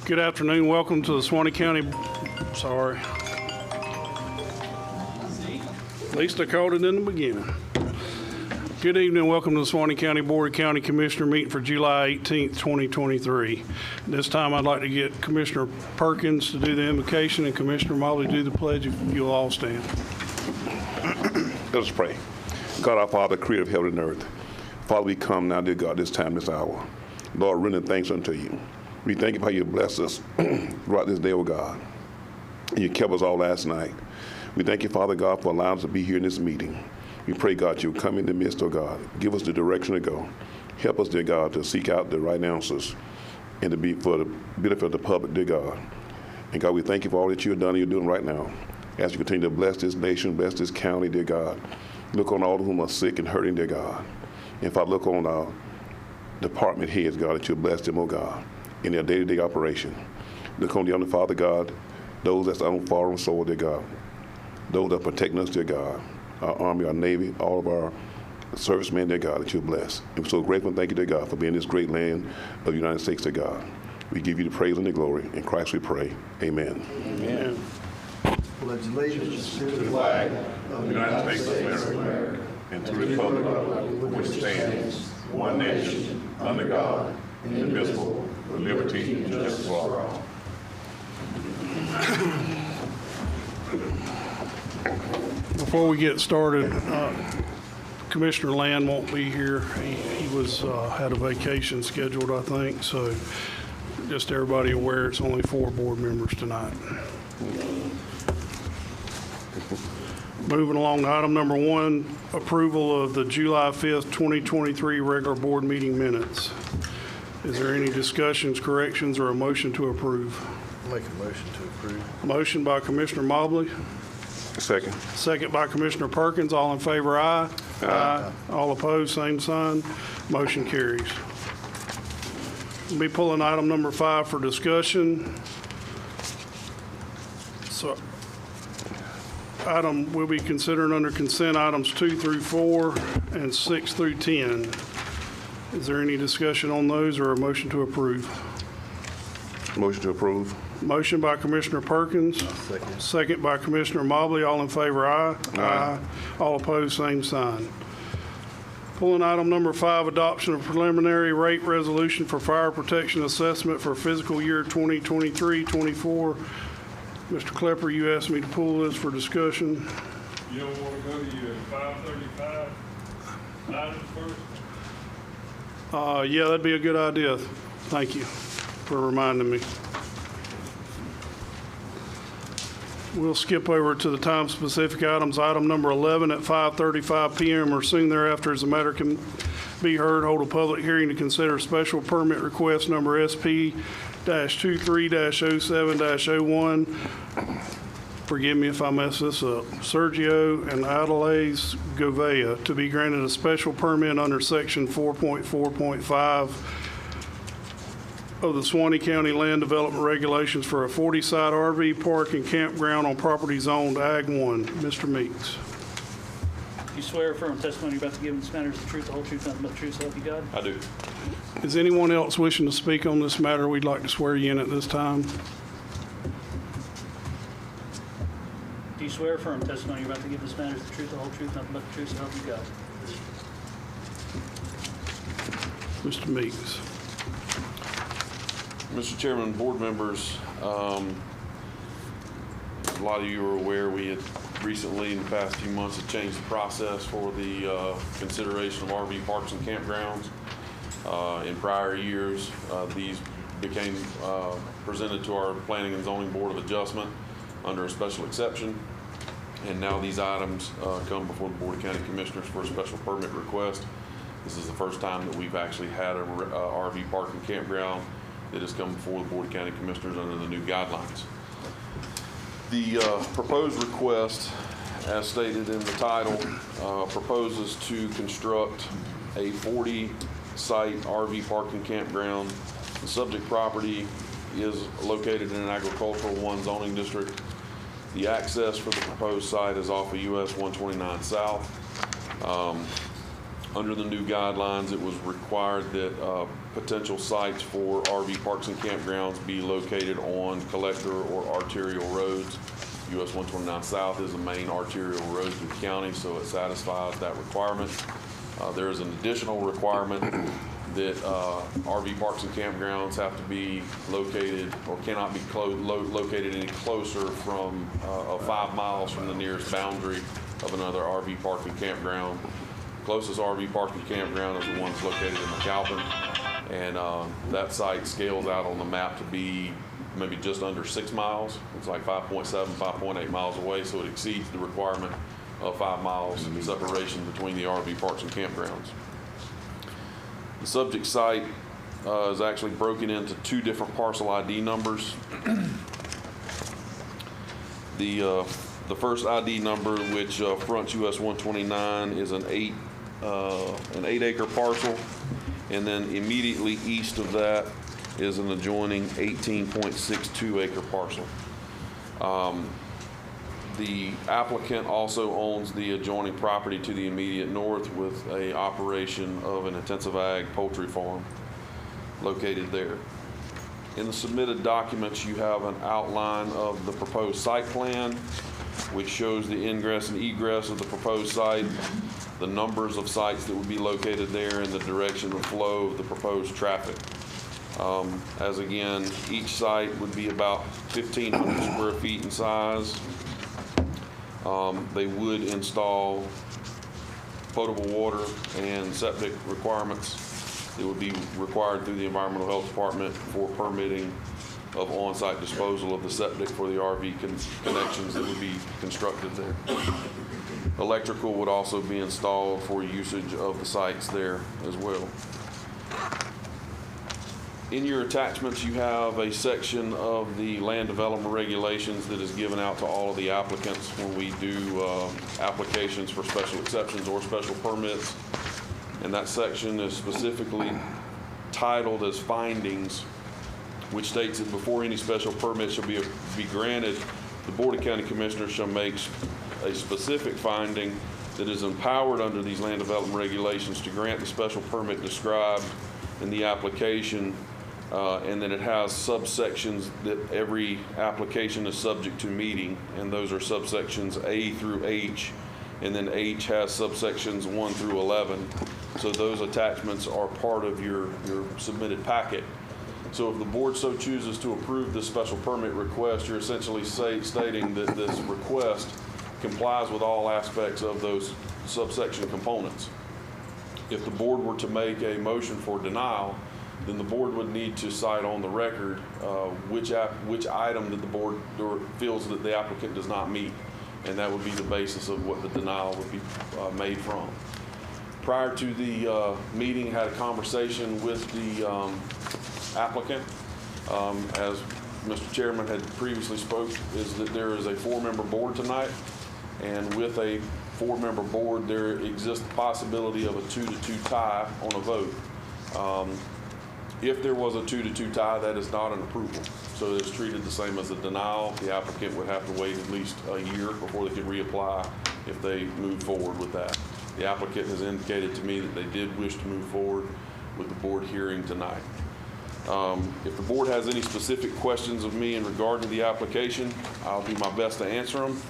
Good afternoon. Welcome to the Suwannee County. Sorry. At least I called it in the beginning. Good evening. Welcome to the Suwannee County Board of County Commissioner meeting for July 18th, 2023. This time I'd like to get Commissioner Perkins to do the invocation and Commissioner Mobley to do the pledge. If you'll all stand. Let us pray. God, our Father, creator of heaven and earth. Father, we come now, dear God, this time, this hour. Lord, render thanks unto you. We thank you for how you blessed us throughout this day, oh God. And you kept us all last night. We thank you, Father God, for allowing us to be here in this meeting. We pray, God, you'll come in the midst, oh God. Give us the direction to go. Help us, dear God, to seek out the right answers and to be for the benefit of the public, dear God. And God, we thank you for all that you have done and you're doing right now. As you continue to bless this nation, bless this county, dear God. Look on all of whom are sick and hurting, dear God. And Father, look on our department heads, God, that you'll bless them, oh God, in their day-to-day operation. Look on the other, Father God, those that's on foreign soil, dear God. Those that are protecting us, dear God. Our Army, our Navy, all of our servicemen, dear God, that you'll bless. And we're so grateful and thank you, dear God, for being this great land of the United States, dear God. We give you the praise and the glory. In Christ we pray. Amen. Amen. Pledge allegiance to the flag of the United States of America and to the republic for which it stands, one nation, under God, indivisible, with liberty and justice for all. Before we get started, Commissioner Land won't be here. He was had a vacation scheduled, I think. So just everybody aware, it's only 4 board members tonight. Moving along to item number 1, approval of the July 5th, 2023 regular board meeting minutes. Is there any discussions, corrections, or a motion to approve? Make a motion to approve. Motion by Commissioner Mobley. Second. Second by Commissioner Perkins. All in favor, aye. Aye. All opposed, same sign. Motion carries. We'll be pulling item number 5 for discussion. So, item will be considered under consent items 2 through 4 and 6 through 10. Is there any discussion on those or a motion to approve? Motion to approve. Motion by Commissioner Perkins. Second. Second by Commissioner Mobley. All in favor, aye. Aye. All opposed, same sign. Pulling item number 5, adoption of preliminary rate resolution for fire protection assessment for fiscal year 2023-24. Mr. Klepper, you asked me to pull this for discussion. You don't want to go to your 535 items first? Yeah, that'd be a good idea. Thank you for reminding me. We'll skip over to the time-specific items. Item number 11 at 5:35 p.m. or soon thereafter, as the matter can be heard, hold a public hearing to consider special permit request number SP-23-07-01. Forgive me if I mess this up. Sergio and Adelaide Govea to be granted a special permit under section 4.4.5 of the Suwannee County Land Development Regulations for a 40-site RV park and campground on property zoned Ag 1. Mr. Meeks. You swear or affirm testimony you're about to give in this matter is the truth, the whole truth, nothing but the truth, so help you God? I do. Is anyone else wishing to speak on this matter? We'd like to swear you in at this time. Do you swear or affirm testimony you're about to give in this matter is the truth, the whole truth, nothing but the truth, so help you God? Mr. Meeks. Mr. Chairman, board members, a lot of you are aware we had recently, in the past few months, have changed the process for the consideration of RV parks and campgrounds. In prior years, these became presented to our Planning and Zoning Board of Adjustment under a special exception. And now these items come before the Board of County Commissioners for a special permit request. This is the first time that we've actually had a RV park and campground that has come before the Board of County Commissioners under the new guidelines. The proposed request, as stated in the title, proposes to construct a 40-site RV park and campground. The subject property is located in an agricultural 1 zoning district. The access for the proposed site is off of US 129 South. Under the new guidelines, it was required that potential sites for RV parks and campgrounds be located on collector or arterial roads. US 129 South is a main arterial road through the county, so it satisfies that requirement. There is an additional requirement that RV parks and campgrounds have to be located or cannot be located any closer from 5 miles from the nearest boundary of another RV park and campground. Closest RV park and campground is the one that's located in McAlpin, and that site scales out on the map to be maybe just under 6 miles. It's like 5.7, 5.8 miles away, so it exceeds the requirement of 5 miles separation between the RV parks and campgrounds. The subject site is actually broken into 2 different parcel ID numbers. The first ID number, which fronts US 129, is an 8-acre parcel, and then immediately east of that is an adjoining 18.62 acre parcel. The applicant also owns the adjoining property to the immediate north with a operation of an intensive ag poultry farm located there. In the submitted documents, you have an outline of the proposed site plan, which shows the ingress and egress of the proposed site, the numbers of sites that would be located there, and the direction of flow of the proposed traffic. As again, each site would be about 1,500 square feet in size. They would install potable water and septic requirements that would be required through the Environmental Health Department for permitting of on-site disposal of the septic for the RV connections that would be constructed there. Electrical would also be installed for usage of the sites there as well. In your attachments, you have a section of the land development regulations that is given out to all of the applicants when we do applications for special exceptions or special permits. And that section is specifically titled as findings, which states that before any special permit shall be granted, the Board of County Commissioners shall make a specific finding that is empowered under these land development regulations to grant the special permit described in the application, and then it has subsections that every application is subject to meeting, and those are subsections A through H, and then H has subsections 1 through 11. So those attachments are part of your submitted packet. So if the board so chooses to approve this special permit request, you're essentially stating that this request complies with all aspects of those subsection components. If the board were to make a motion for denial, then the board would need to cite on the record which item that the board feels that the applicant does not meet, and that would be the basis of what the denial would be made from. Prior to the meeting, had a conversation with the applicant. As Mr. Chairman had previously spoke, is that there is a 4-member board tonight, and with a 4-member board, there exists the possibility of a 2-2 tie on a vote. If there was a 2-2 tie, that is not an approval. So it's treated the same as a denial. The applicant would have to wait at least a year before they could reapply if they move forward with that. The applicant has indicated to me that they did wish to move forward with the board hearing tonight. If the board has any specific questions of me in regard to the application, I'll do my best to answer them.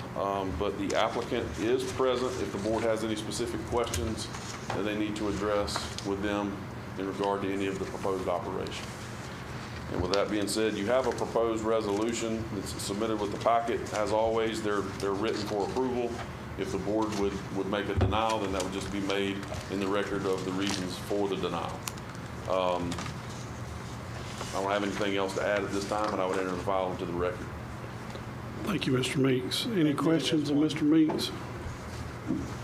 But the applicant is present if the board has any specific questions that they need to address with them in regard to any of the proposed operation. And with that being said, you have a proposed resolution that's submitted with the packet. As always, they're written for approval. If the board would make a denial, then that would just be made in the record of the reasons for the denial. I don't have anything else to add at this time, and I would enter the file into the record. Thank you, Mr. Meeks. Any questions of Mr. Meeks?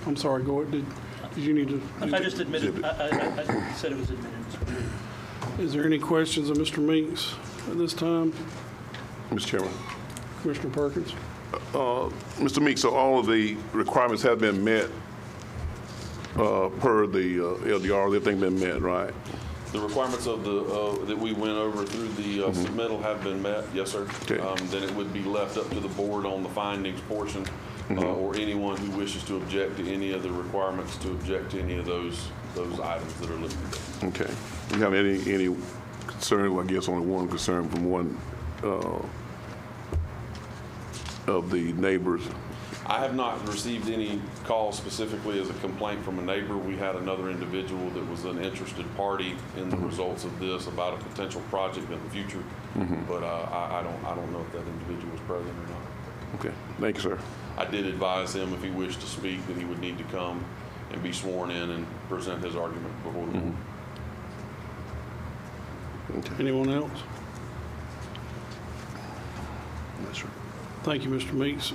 I'm sorry, go ahead. Did you need to? I just admitted, I said it was admitted. Is there any questions of Mr. Meeks at this time? Mr. Chairman. Commissioner Perkins? Mr. Meeks, so all of the requirements have been met per the LDR, everything been met, right? The requirements of the that we went over through the submittal have been met, yes, sir. Okay. Then it would be left up to the board on the findings portion, or anyone who wishes to object to any of the requirements to object to any of those those items that are listed there. Okay. You have any concern? Well, I guess only one concern from one of the neighbors. I have not received any calls specifically as a complaint from a neighbor. We had another individual that was an interested party in the results of this about a potential project in the future. But I don't know if that individual was present or not. Okay. Thank you, sir. I did advise him if he wished to speak that he would need to come and be sworn in and present his argument before the board. Anyone else? Yes, sir. Thank you, Mr. Meeks.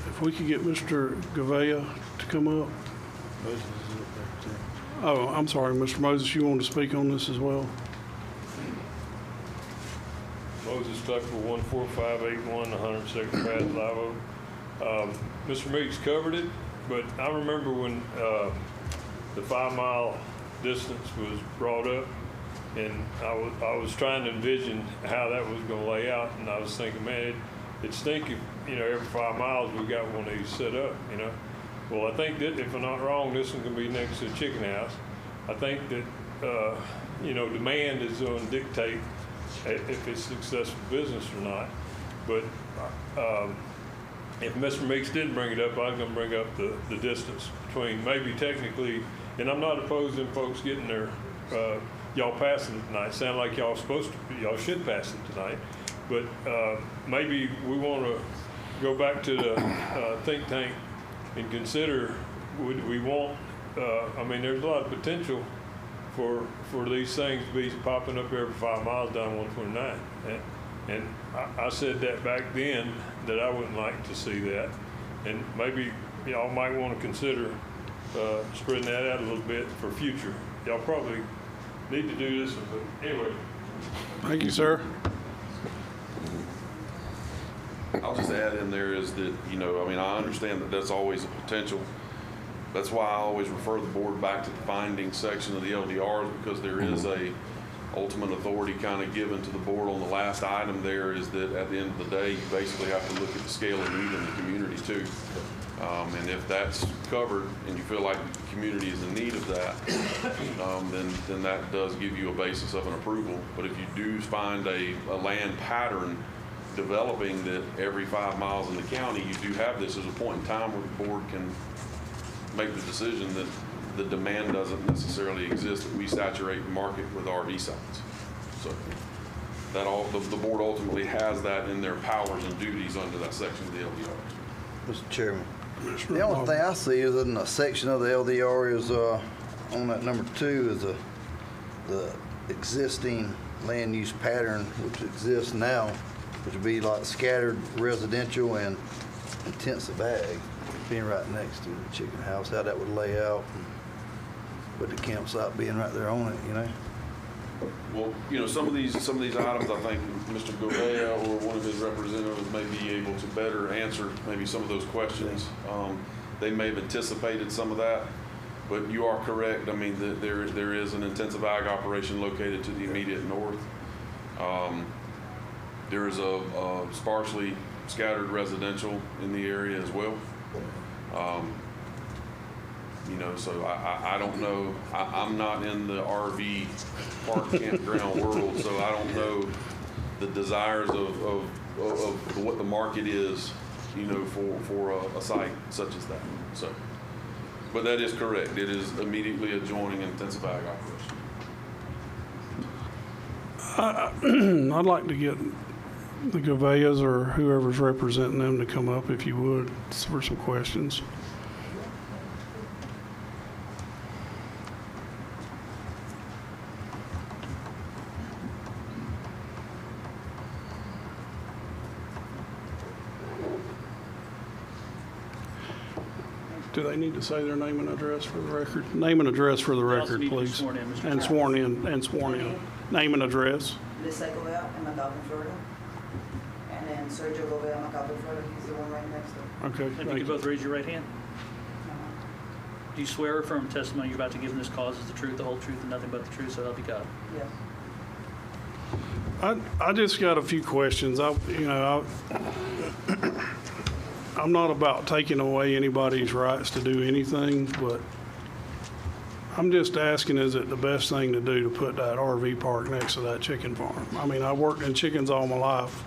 If we could get Mr. Gouveia to come up. Oh, I'm sorry, Mr. Moses, you wanted to speak on this as well? Moses Tucker, 14581, 102nd Path, Live Oak. Mr. Meeks covered it, but I remember when the 5 mile distance was brought up, and I was trying to envision how that was going to lay out, and I was thinking, man, it'd stink if, every 5 miles we got one of these set up, Well, I think that, if I'm not wrong, this one can be next to a chicken house. I think that, demand is going to dictate if it's successful business or not. But if Mr. Meeks didn't bring it up, I was going to bring up the distance between maybe technically, and I'm not opposed to them folks getting their, y'all passing it tonight. Sound like y'all should pass it tonight. But maybe we want to go back to the think tank and consider, would we want, there's a lot of potential for these things to be popping up every 5 miles down 129. And I said that back then, that I wouldn't like to see that. And maybe y'all might want to consider spreading that out a little bit for future. Y'all probably need to do this, but anyway. Thank you, sir. I'll just add in there is that, I understand that that's always a potential. That's why I always refer the board back to the findings section of the LDRs, because there is a ultimate authority kind of given to the board on the last item there, is that at the end of the day, you basically have to look at the scale of need in the community too. And if that's covered and you feel like the community is in need of that, then that does give you a basis of an approval. But if you do find a land pattern developing that every 5 miles in the county, you do have this as a point in time where the board can make the decision that the demand doesn't necessarily exist, that we saturate the market with RV sites. So that the board ultimately has that in their powers and duties under that section of the LDR. Mr. Chairman, the only thing I see is in a section of the LDR is on that number 2 is the existing land use pattern which exists now, which would be like scattered residential and intensive ag, being right next to the chicken house, how that would lay out, and with the campsite being right there on it, Well, some of these items, I think Mr. Gouveia or one of his representatives may be able to better answer maybe some of those questions. They may have anticipated some of that, but you are correct. There is an intensive ag operation located to the immediate north. There is a sparsely scattered residential in the area as well. So I don't know. I'm not in the RV park campground world, so I don't know the desires of what the market is, for a site such as that. So, but that is correct. It is immediately adjoining intensive ag operation. I'd like to get the Gouveias or whoever's representing them to come up, if you would, for some questions. Do they need to say their name and address for the record? Name and address for the They also record, need to be please. sworn in, Mr. And sworn in. Name and address. Lisa Gouveia in McAlpin, Florida. And then Sergio Gouveia, McAlpin, Florida. He's the one right next to him. Okay, If you thank could you. both raise your right hand. Do you swear or affirm testimony you're about to give in this cause is the truth, the whole truth, and nothing but the truth, so help you God? Yes. I just got a few questions. I'm not about taking away anybody's rights to do anything, but I'm just asking, is it the best thing to do to put that RV park next to that chicken farm? I mean, I worked in chickens all my life.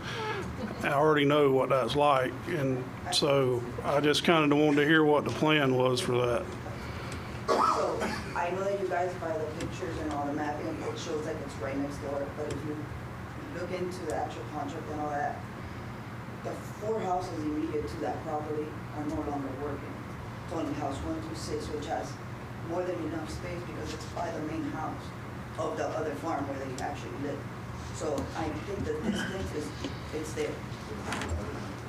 I already know what that's like, and so I just kind of wanted to hear what the plan was for that. So I know that you guys, by the pictures and all the mapping, it shows like it's right next door, but if you look into the actual contract and all that, the 4 houses immediate to that property are no longer working. It's only house 1 through 6, which has more than enough space because it's by the main house of the other farm where they actually live. So I think the distance it's there.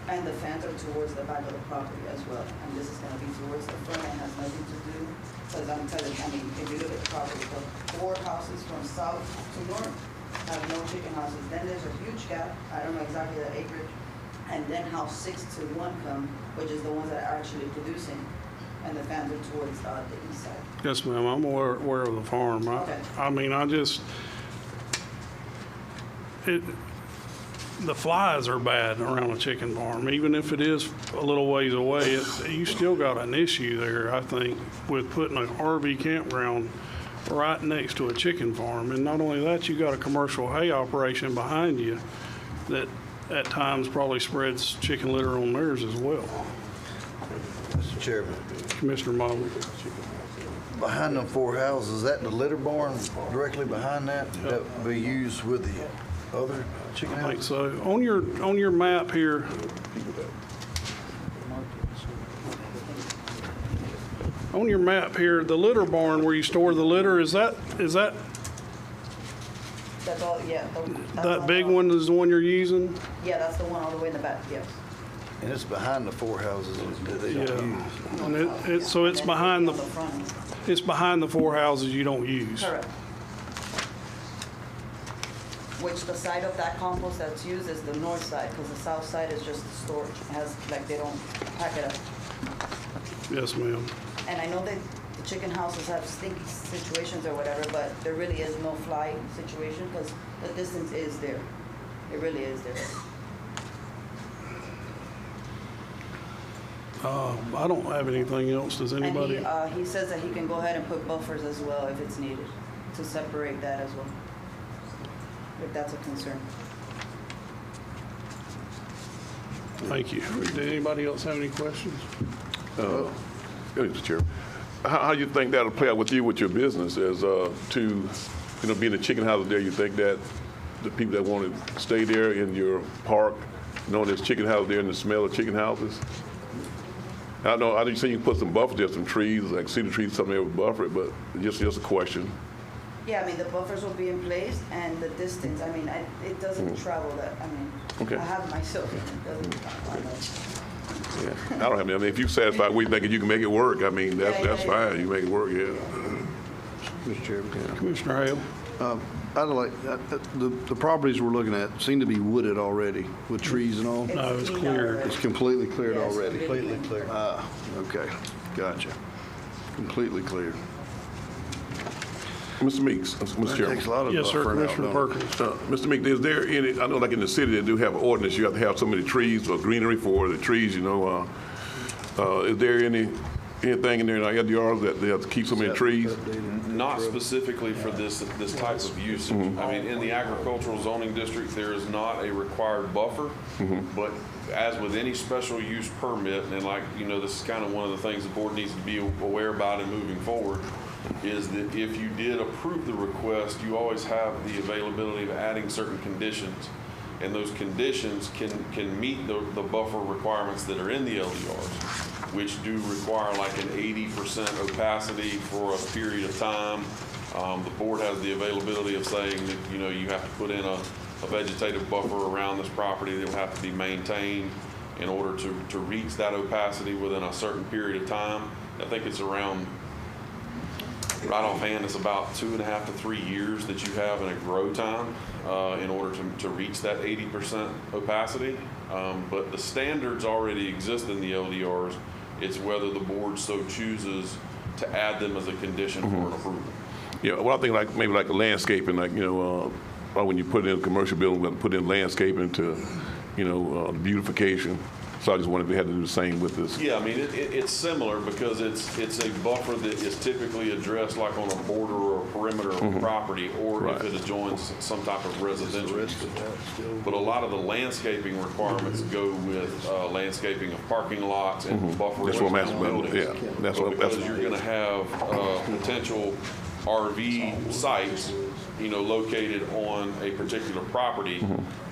And the fence are towards the back of the property as well. And this is gonna be towards the front and has nothing to do, because I'm telling you, I mean, if you look at the property, the 4 houses from south to north have no chicken houses. Then there's a huge gap, I don't know exactly the acreage, and then house 6 to 1 come, which is the ones that are actually producing, and the fans are towards the east side. Yes, ma'am, I'm aware of the farm. Okay. I mean, the flies are bad around a chicken farm. Even if it is a little ways away, you still got an issue there, I think, with putting an RV campground right next to a chicken farm. And not only that, you got a commercial hay operation behind you that at times probably spreads chicken litter on theirs as well. Mr. Chairman, Commissioner Mobley. behind them 4 houses, is that the litter barn directly behind that? That would be used with the other chicken I think houses? so. On your map here, the litter barn where you store the litter, is that That's all, yeah. That's that all big the- one is the one you're using? Yeah, that's the one all the way in the back, yes. And it's behind the 4 houses that they don't use. And so it's And then behind on the front. it's behind the 4 houses you don't use. Correct. Which the side of that compost that's used is the north side, because the south side is just storage. It has, like, they don't pack it up. Yes, ma'am. And I know that the chicken houses have stinky situations or whatever, but there really is no fly situation, because the distance is there. It really is there. I don't have anything else. Does anybody? And he says that he can go ahead and put buffers as well if it's needed, to separate that as well, if that's a concern. Thank you. Did anybody else have any questions? Mr. Chairman, how you think that'll play out with you, with your business as to, being a chicken house there, you think that the people that want to stay there in your park, knowing there's chicken house there and the smell of chicken houses? I know you say you can put some buffers there, some trees, like cedar trees, something there would buffer it, but just a question. Yeah, I mean, the buffers will be in place, and the distance, I mean, it doesn't travel that, I mean, Okay. I have it myself, and it doesn't travel that much. Yeah, I don't have any, if you're satisfied, we think you can make it work, I mean, that's fine, you make it work, yeah. Mr. Chairman. Commissioner Hale? I'd like, the properties we're looking at seem to be wooded already with trees and all. No, it's cleaned clear. already. It's completely cleared Yes, already. Completely clear. Okay, gotcha. Completely cleared. Mr. Meeks, Mr. That Chairman. takes a lot of Yes, sir. buffering out, Commissioner don't it? Perkins. Mr. Meek, is there any, I know like in the city, they do have an ordinance, you have to have so many trees or greenery for the trees, is there anything in there in our LDRs that they have to keep so many trees? Not specifically for this type of usage. I mean, in the agricultural zoning district, there is not a required buffer, but as with any special use permit, and like, this is kind of one of the things the board needs to be aware about in moving forward, is that if you did approve the request, you always have the availability of adding certain conditions. And those conditions can meet the buffer requirements that are in the LDRs, which do require like an 80% opacity for a period of time. The board has the availability of saying that, you have to put in a vegetative buffer around this property that will have to be maintained in order to reach that opacity within a certain period of time. I think it's around, right offhand, it's about 2.5 to 3 years that you have in a grow time in order to reach that 80% opacity. But the standards already exist in the LDRs. It's whether the board so chooses to add them as a condition for an approval. Yeah, well, I think maybe like a landscaping, when you put in a commercial building, put in landscaping to, beautification. So I just wondered if we had to do the same with this. Yeah, I mean, it's similar because it's a buffer that is typically addressed like on a border or a perimeter of property, or Right. if it adjoins some type of residential use. But a lot of the landscaping requirements go with landscaping of parking lots and buffering That's what I'm asking around about. buildings. Yeah, that's But what, because you're going to have potential RV sites, located on a particular property,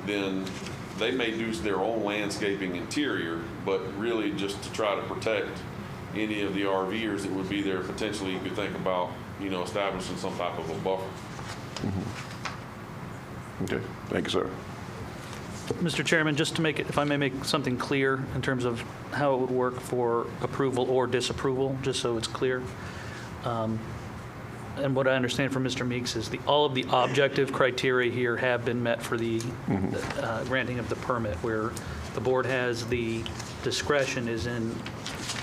then they may do their own landscaping interior, but really just to try to protect any of the RVers that would be there, potentially you could think about, establishing some type of a buffer. okay, thank you, sir. Mr. Chairman, just to make it, if I may make something clear in terms of how it would work for approval or disapproval, just so it's clear. And what I understand from Mr. Meeks is all of the objective criteria here have been met for the granting of the permit, where the board has the discretion is in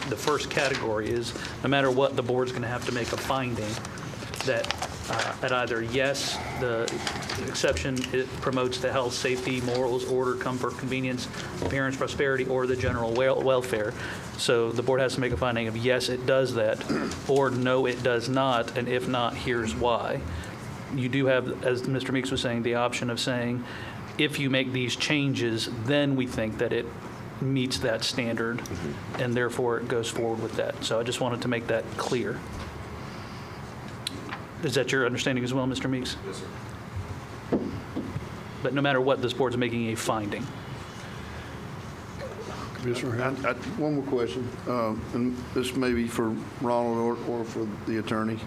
the first category is no matter what, the board's going to have to make a finding that at either yes, the exception, it promotes the health, safety, morals, order, comfort, convenience, appearance, prosperity, or the general welfare. So the board has to make a finding of yes, it does that, or no, it does not, and if not, here's why. You do have, as Mr. Meeks was saying, the option of saying, if you make these changes, then we think that it meets that standard, and therefore it goes forward with that. So I just wanted to make that clear. Is that your understanding as well, Mr. Meeks? Yes, sir. But no matter what, this board's making a finding. Commissioner Howard? One more question, and this may be for Ronald or for the attorney.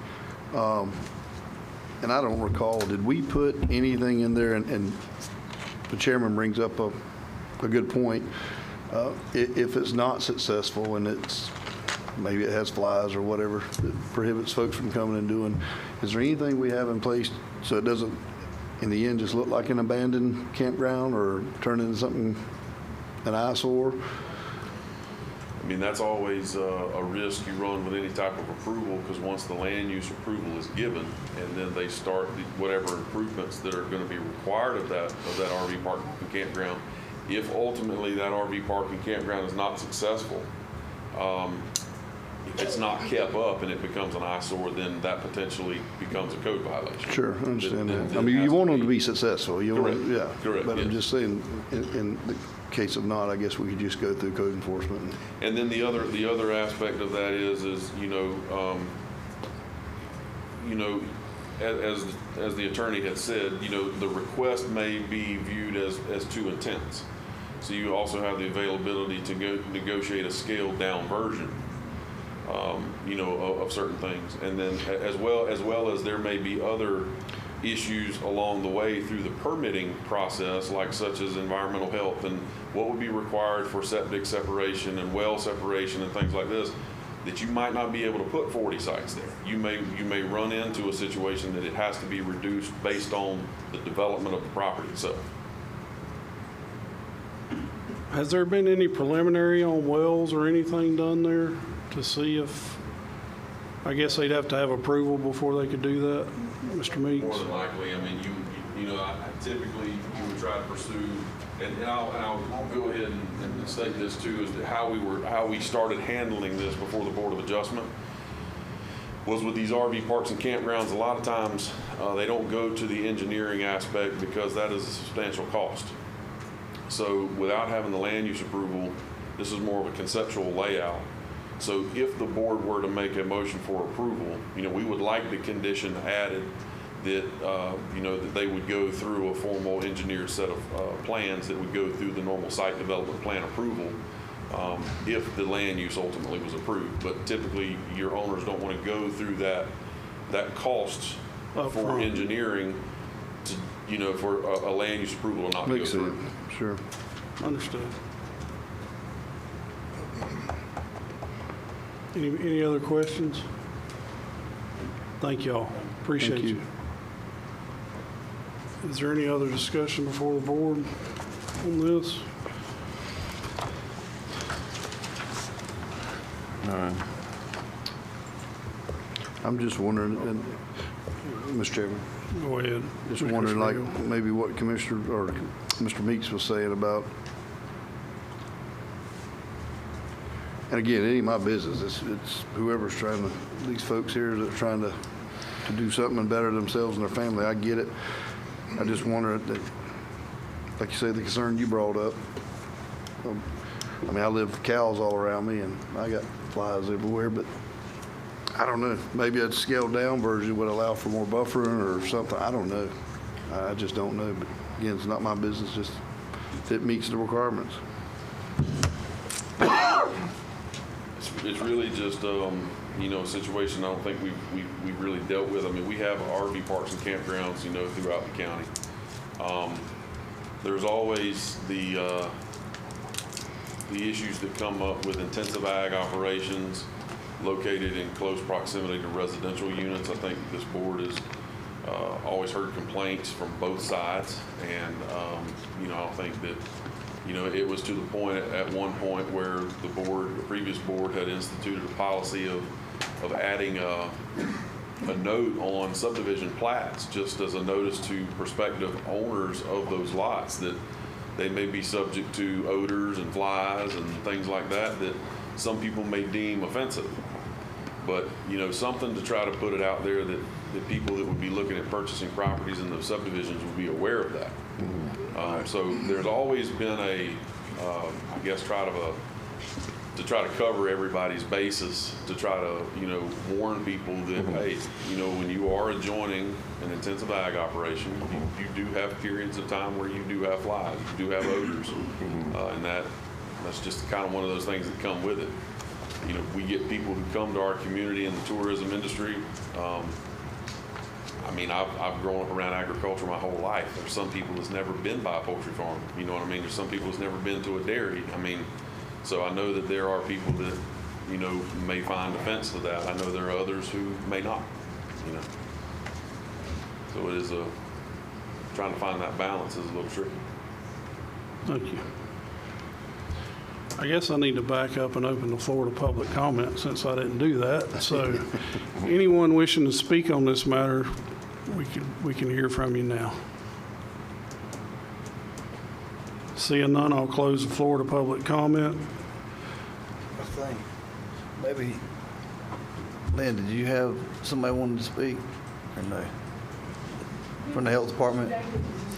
And I don't recall, did we put anything in there, and the chairman brings up a good point, if it's not successful and maybe it has flies or whatever that prohibits folks from coming and doing, is there anything we have in place so it doesn't, in the end, just look like an abandoned campground or turn into something, an eyesore? I mean, that's always a risk you run with any type of approval, because once the land use approval is given, and then they start whatever improvements that are going to be required of that RV park and campground, if ultimately that RV park and campground is not successful, if it's not kept up and it becomes an eyesore, then that potentially becomes a code violation. Sure, I understand that. Then I mean, it you has want to them to be successful. You want, Correct. yeah. Correct, But I'm yes. just saying, in the case of not, I guess we could just go through code enforcement. And then the other aspect of that is as the attorney had said, the request may be viewed as two intents. So you also have the availability to negotiate a scaled down version, of certain things. And then as well as there may be other issues along the way through the permitting process, like such as environmental health and what would be required for septic separation and well separation and things like this, that you might not be able to put 40 sites there. You may run into a situation that it has to be reduced based on the development of the property itself. Has there been any preliminary on wells or anything done there to see if, I guess they'd have to have approval before they could do that, Mr. Meeks? More than likely, I mean, I typically you would try to pursue, and I'll go ahead and state this too, is that how we started handling this before the Board of Adjustment was with these RV parks and campgrounds. A lot of times they don't go to the engineering aspect because that is a substantial cost. So without having the land use approval, this is more of a conceptual layout. So if the board were to make a motion for approval, we would like the condition added that, that they would go through a formal engineered set of plans that would go through the normal site development plan approval if the land use ultimately was approved. But typically, your owners don't want to go through that cost for engineering to, for a land use approval not to go Makes through. sense, sure. Understood. Any other questions? Thank y'all. Appreciate Thank you. Is there any other discussion before the board on this? I'm just wondering, and, Mr. Chairman, Go ahead. just Mr. wondering, like, Srigo. maybe what Commissioner, or Mr. Meeks was saying about And again, it ain't my business. It's whoever's trying to, these folks here that are trying to do something and better themselves and their family. I get it. I just wonder that, like you say, the concern you brought up. I mean, I live with cows all around me and I got flies everywhere, but I don't know. Maybe a scaled down version would allow for more buffering or something. I don't know. I just don't know. But again, it's not my business, just if it meets the requirements. It's really just, you know, a situation I don't think we've really dealt with. I mean, we have RV parks and campgrounds, you know, throughout the county. There's always the issues that come up with intensive ag operations located in close proximity to residential units. I think this board has always heard complaints from both sides, and you know, I think that, you know, it was to the point at one point where the previous board had instituted a policy of adding a note on subdivision plats, just as a notice to prospective owners of those lots that they may be subject to odors and flies and things like that some people may deem offensive. But, you know, something to try to put it out there that people that would be looking at purchasing properties in those subdivisions would be aware of that. So there's always been I guess, to try to cover everybody's bases, to try to, you know, warn people that, hey, you know, when you are adjoining an intensive ag operation, you do have periods of time where you do have flies, you do have odors, and that's just kind of one of those things that come with it. You know, we get people who come to our community in the tourism industry. I mean, I've grown up around agriculture my whole life. There's some people that's never been by a poultry farm. You know what I mean? There's some people that's never been to a dairy. I mean, so I know that there are people that, you know, may find offense to that. I know there are others who may not, you know. So it is trying to find that balance is a little tricky. Thank you. I guess I need to back up and open the floor to public comment since I didn't do that. So anyone wishing to speak on this matter, we can hear from you now. Seeing none, I'll close the floor to public comment. I think, maybe, Lynn, did you have somebody wanted to speak or no? From the health department?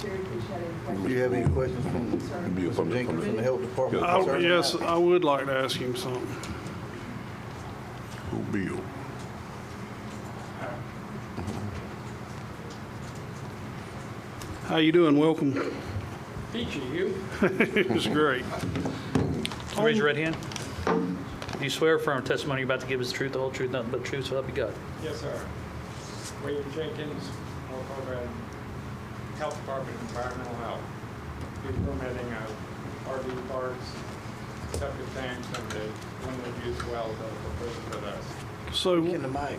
Do you have any questions from Mr. Jenkins from the health department? Yes, I would like to ask him something. Who Bill? How you doing? Welcome. Peachy, you? It was great. Raise your right hand. Do you swear affirm testimony you're about to give is the truth, the whole truth, nothing but the truth, so help you God? Yes, sir. William Jenkins, over at Health Department, Environmental Health. We're permitting RV parks, septic tanks, and the limited use wells that are proposed for this. So, Speak in the mic.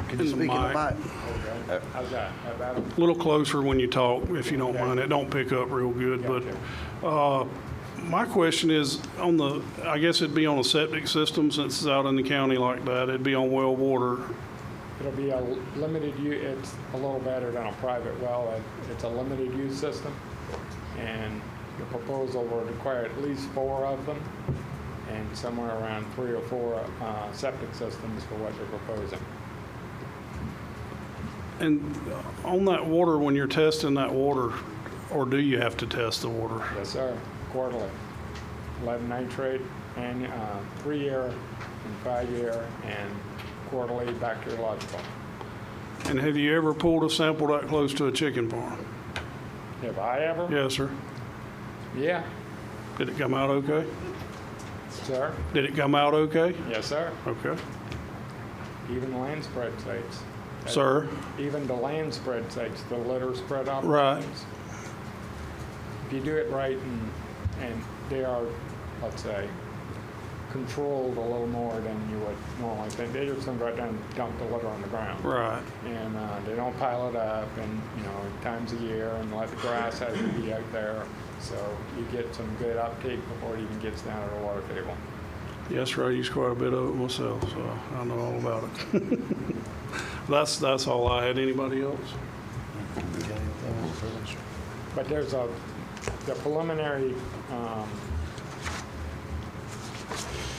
Could you In the speak in the mic. mic? Okay. How's that? How about it? a little closer when you talk, if you don't mind. It don't pick up real good, but my question is on the, I guess it'd be on a septic system since it's out in the county like that. It'd be on well water. It'll be a limited use. It's a little better than a private well. It's a limited use system, and the proposal will require at least 4 of them, and somewhere around 3 or 4 septic systems for what you're proposing. And on that water, when you're testing that water, or do you have to test the water? Yes, sir. Quarterly. Lead nitrate, and 3-year and 5-year, and quarterly bacteriological. And have you ever pulled a sample that close to a chicken farm? Have I ever? Yes, sir. Yeah, Did it come out okay? sir. Did it come out okay? Yes, sir. Okay. Even the land spread sites. Sir? Even the land spread sites, the litter spread operations. Right. If you do it right and they are, let's say, controlled a little more than you would normally think. They just don't go out there and dump the litter on the ground. Right. And they don't pile it up and, you know, times a year and let the grass have to be out there. So you get some good uptake before it even gets down to the water table. Yes, sir. I use quite a bit of it myself, so I know all about it. That's all I had. Anybody else? But there's the preliminary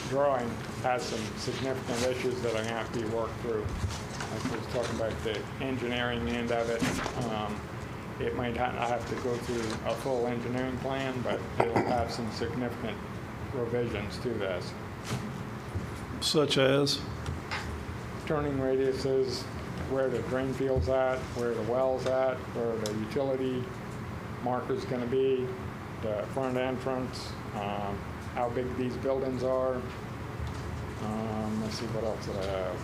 drawing has some significant issues that are going to have to be worked through. Like I was talking about the engineering end of it. It might not have to go through a full engineering plan, but it'll have some significant revisions to this. Such as? Turning radiuses, where the drain field's at, where the well's at, where the utility marker's going to be, the front entrance, how big these buildings are. Let's see, what else did I have?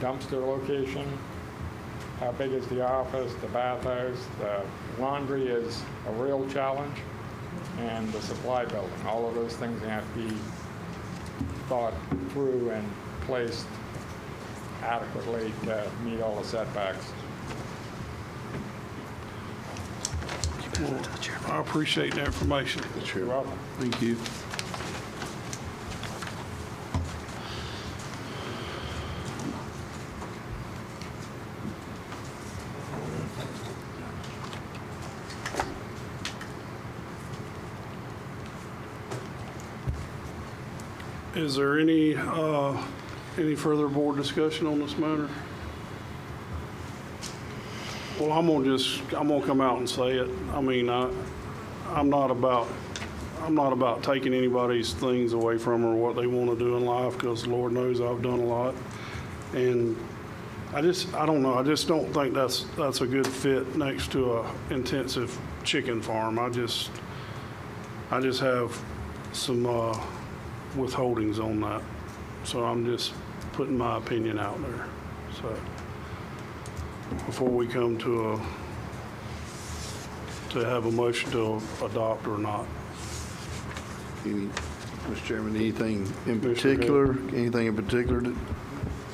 Dumpster location. How big is the office, the bathhouse? The laundry is a real challenge, and the supply building. All of those things have to be thought through and placed adequately to meet all the setbacks. I appreciate the information. You're welcome. Thank you. Is there any further board discussion on this matter? Well, I'm gonna come out and say it. I mean, I'm not about taking anybody's things away from them or what they want to do in life, because Lord knows I've done a lot. And I don't know. I just don't think that's a good fit next to a intensive chicken farm. I just have some withholdings on that. So I'm just putting my opinion out there. So before we come to have a motion to adopt or not. Mr. Chairman, anything in Mr. particular,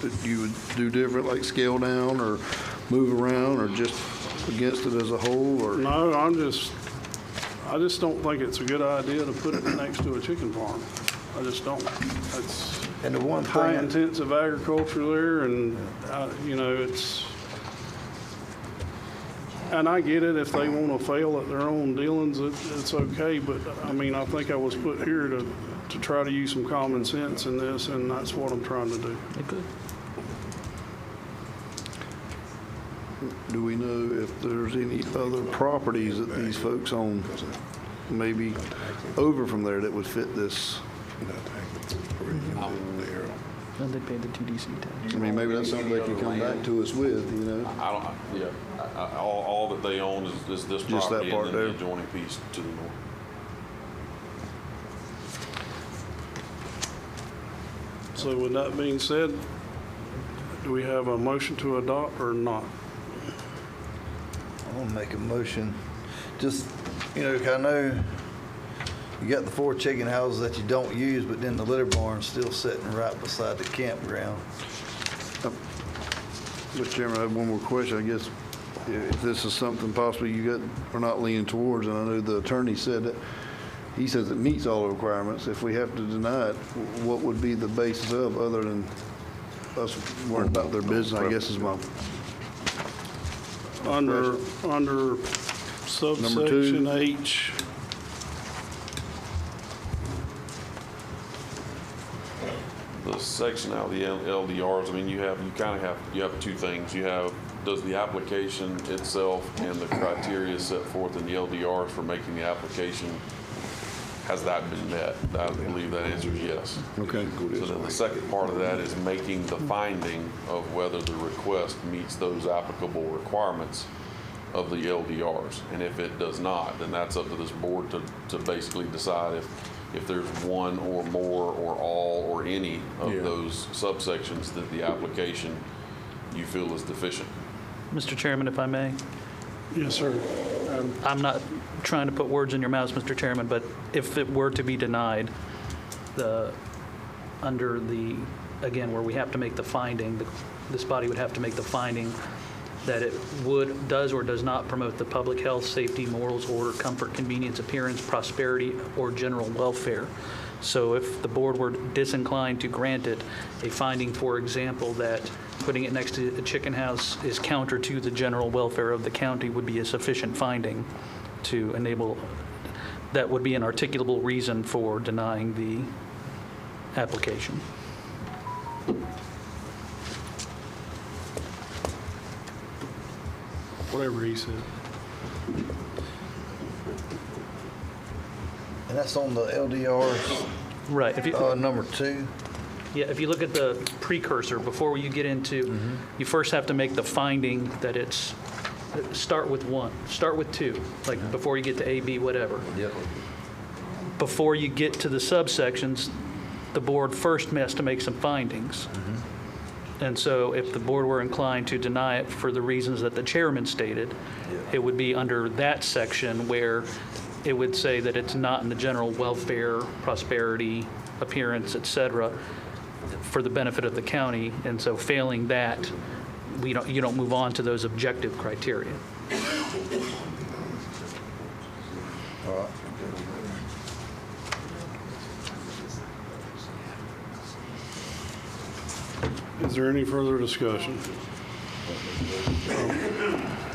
that you would do different, like scale down or move around, or just against it as a whole, or? No, I just don't think it's a good idea to put it next to a chicken farm. I just don't. It's And the one high thing, intensive agriculture there, and it's. And I get it, if they want to fail at their own dealings, it's okay, but I mean, I think I was put here to try to use some common sense in this, and that's what I'm trying to do. Good. Do we know if there's any other properties that these folks own, maybe over from there, that would fit this? And they pay the 2DC tax. I mean, maybe that's something they can come back to us with, you know? All that they own is this Just that property part and then there. the adjoining piece to the north. So with that being said, do we have a motion to adopt or not? I'm gonna make a motion. Just, 'cause I know you got the 4 chicken houses that you don't use, but then the litter barn's still sitting right beside the campground. Mr. Chairman, I have one more question. I guess if this is something possibly we're not leaning towards, and I know the attorney said that, he says it meets all the requirements. If we have to deny it, what would be the basis of, other than us worrying about their business, I guess is my. Under subsection H, The section out of the LDRs, I mean, you have 2 things. You have, does the application itself and the criteria set forth in the LDRs for making the application, has that been met? I believe that answer is yes. Okay. So then the second part of that is making the finding of whether the request meets those applicable requirements of the LDRs. And if it does not, then that's up to this board to basically decide if there's one or more or all or any of those subsections that the application you feel is deficient. Mr. Chairman, if I may, yes, sir. I'm not trying to put words in your mouth, Mr. Chairman, but if it were to be denied, under the, again, where we have to make the finding, this body would have to make the finding that it does or does not promote the public health, safety, morals, order, comfort, convenience, appearance, prosperity, or general welfare. So if the board were disinclined to grant it, a finding, for example, that putting it next to a chicken house is counter to the general welfare of the county would be a sufficient finding to enable, that would be an articulable reason for denying the application. Whatever he said. And that's on the LDR, Right. number 2. Yeah, if you look at the precursor, before you get into, you first have to make the finding that it's, start with 1, start with 2, like before you get to A, B, whatever. Yep. Before you get to the subsections, the board first has to make some findings. And so if the board were inclined to deny it for the reasons that the chairman stated, it would be under that section where it would say that it's not in the general welfare, prosperity, appearance, et cetera, for the benefit of the county. And so failing that, you don't move on to those objective criteria. All right. Is there any further discussion?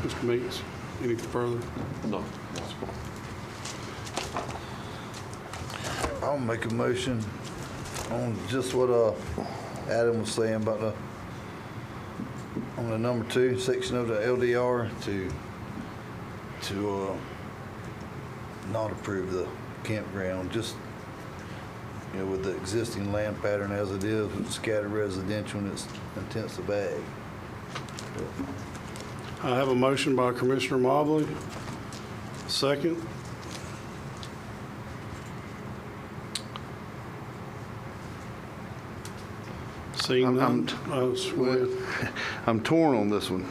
Mr. Meeks, any further? No. I'll make a motion on just what Adam was saying about on the number 2 section of the LDR to not approve the campground, just, with the existing land pattern as it is, with scattered residential and its intensive ag. I have a motion by Commissioner Mobley. Second. Seeing none. Go ahead. I'm torn on this one.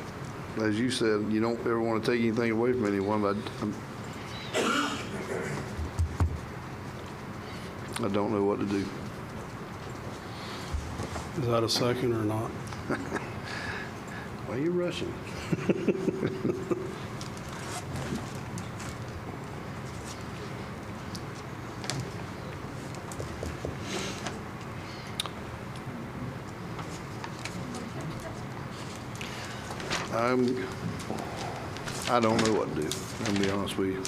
As you said, you don't ever want to take anything away from anyone, but I don't know what to do. Is that a second or not? Why are you rushing? I don't know what to do, I'll be honest with you.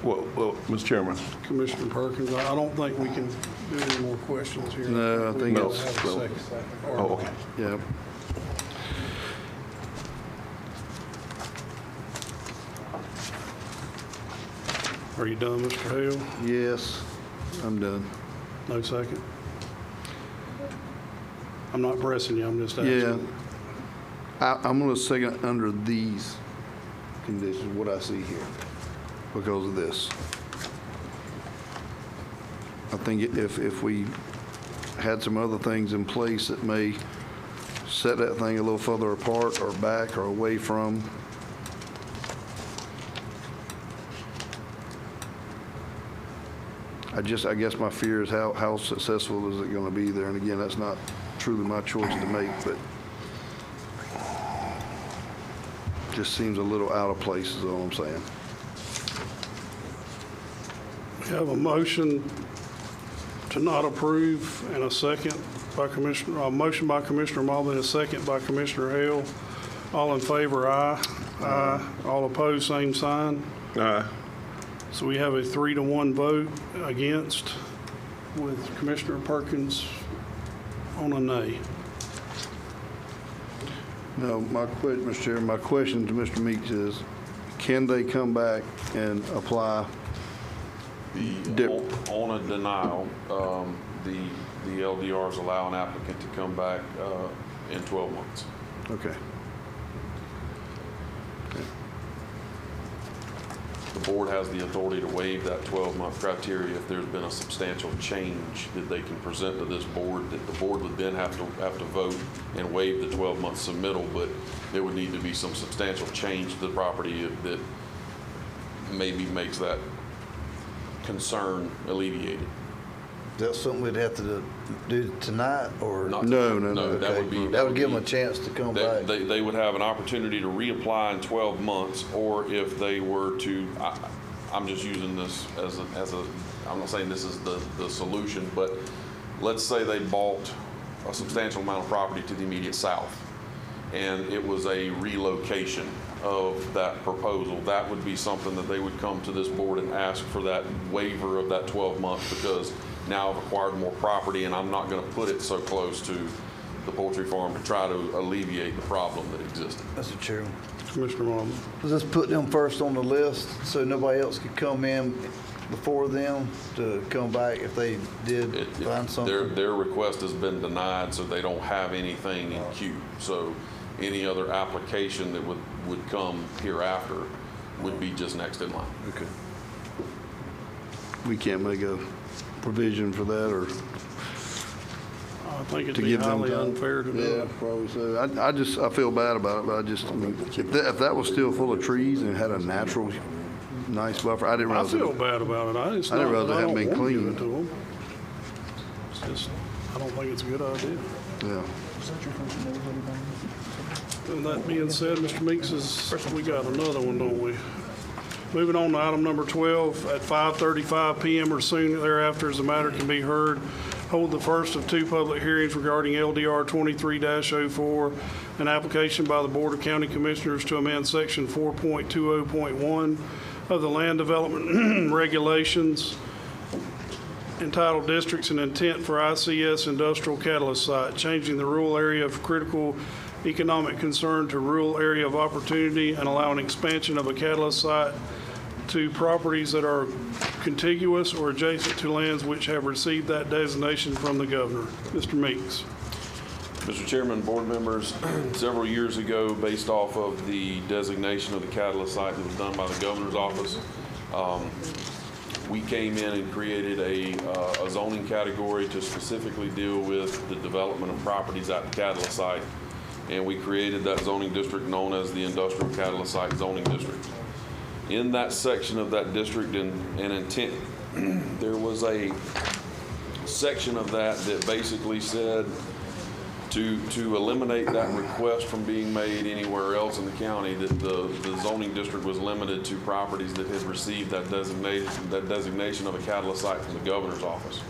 Well, Mr. Chairman, Commissioner Perkins, I don't think we can do any more questions here. No, I think We gotta it's- have a second. oh, okay. Yeah. Are you done, Mr. Hale? Yes, I'm done. No second? I'm not pressing you, I'm just Yeah. asking. I'm going to second under these conditions, what I see here, because of this. I think if we had some other things in place that may set that thing a little further apart or back or away from, I guess my fear is how successful is it going to be there? And again, that's not truly my choice to make, but just seems a little out of place is all I'm saying. We have a motion to not approve and a second by a motion by Commissioner Mobley and a second by Commissioner Hale. All in favor, aye. Aye. All opposed, same sign. Aye. So we have a 3-1 vote against with Commissioner Perkins on a nay. Now, Mr. Chair, my question to Mr. Meeks is, can they come back and apply? On a denial, the LDRs allow an applicant to come back in 12 months. Okay. The board has the authority to waive that 12-month criteria if there's been a substantial change that they can present to this board, that the board would then have to vote and waive the 12-month submittal, but there would need to be some substantial change to the property that maybe makes that concern alleviated. Is that something we'd have to do tonight, or? Not No. That would be. That would give them a chance to come back. They would have an opportunity to reapply in 12 months, or if they were to, I'm just using this as a, I'm not saying this is the solution, but let's say they bought a substantial amount of property to the immediate south, and it was a relocation of that proposal, that would be something that they would come to this board and ask for that waiver of that 12 months, because now I've acquired more property and I'm not going to put it so close to the poultry farm to try to alleviate the problem that existed. Mr. Chairman, Commissioner Martin. let's just put them first on the list so nobody else could come in before them to come back if they did find something. Their request has been denied, so they don't have anything in queue. So any other application that would come hereafter would be just next in line. Okay. We can't make a provision for that, or I think it'd to be give them highly time? unfair to do Yeah, it. probably so. I feel bad about it, but I mean, if that was still full of trees and had a natural, nice buffer, I didn't I realize. feel bad about it. It's I didn't not realize that it I hadn't don't been want to give cleaned. it to them. It's just, I don't think it's a good idea. Yeah. And that being said, Mr. Meeks, we got another one, don't we? Moving on to item number 12, at 5:35 PM or soon thereafter, as the matter can be heard, hold the first of two public hearings regarding LDR 23-04, an application by the Board of County Commissioners to amend Section 4.20.1 of the Land Development Regulations entitled Districts and Intent for ICS Industrial Catalyst Site, changing the rural area of critical economic concern to rural area of opportunity, and allowing expansion of a catalyst site to properties that are contiguous or adjacent to lands which have received that designation from the governor. Mr. Meeks. Mr. Chairman, board members, several years ago, based off of the designation of the catalyst site that was done by the governor's office, we came in and created a zoning category to specifically deal with the development of properties at the catalyst site. And we created that zoning district known as the Industrial Catalyst Site Zoning District. In that section of that district and intent, there was a section of that basically said to eliminate that request from being made anywhere else in the county, that the zoning district was limited to properties that had received that designation of a catalyst site from the governor's office.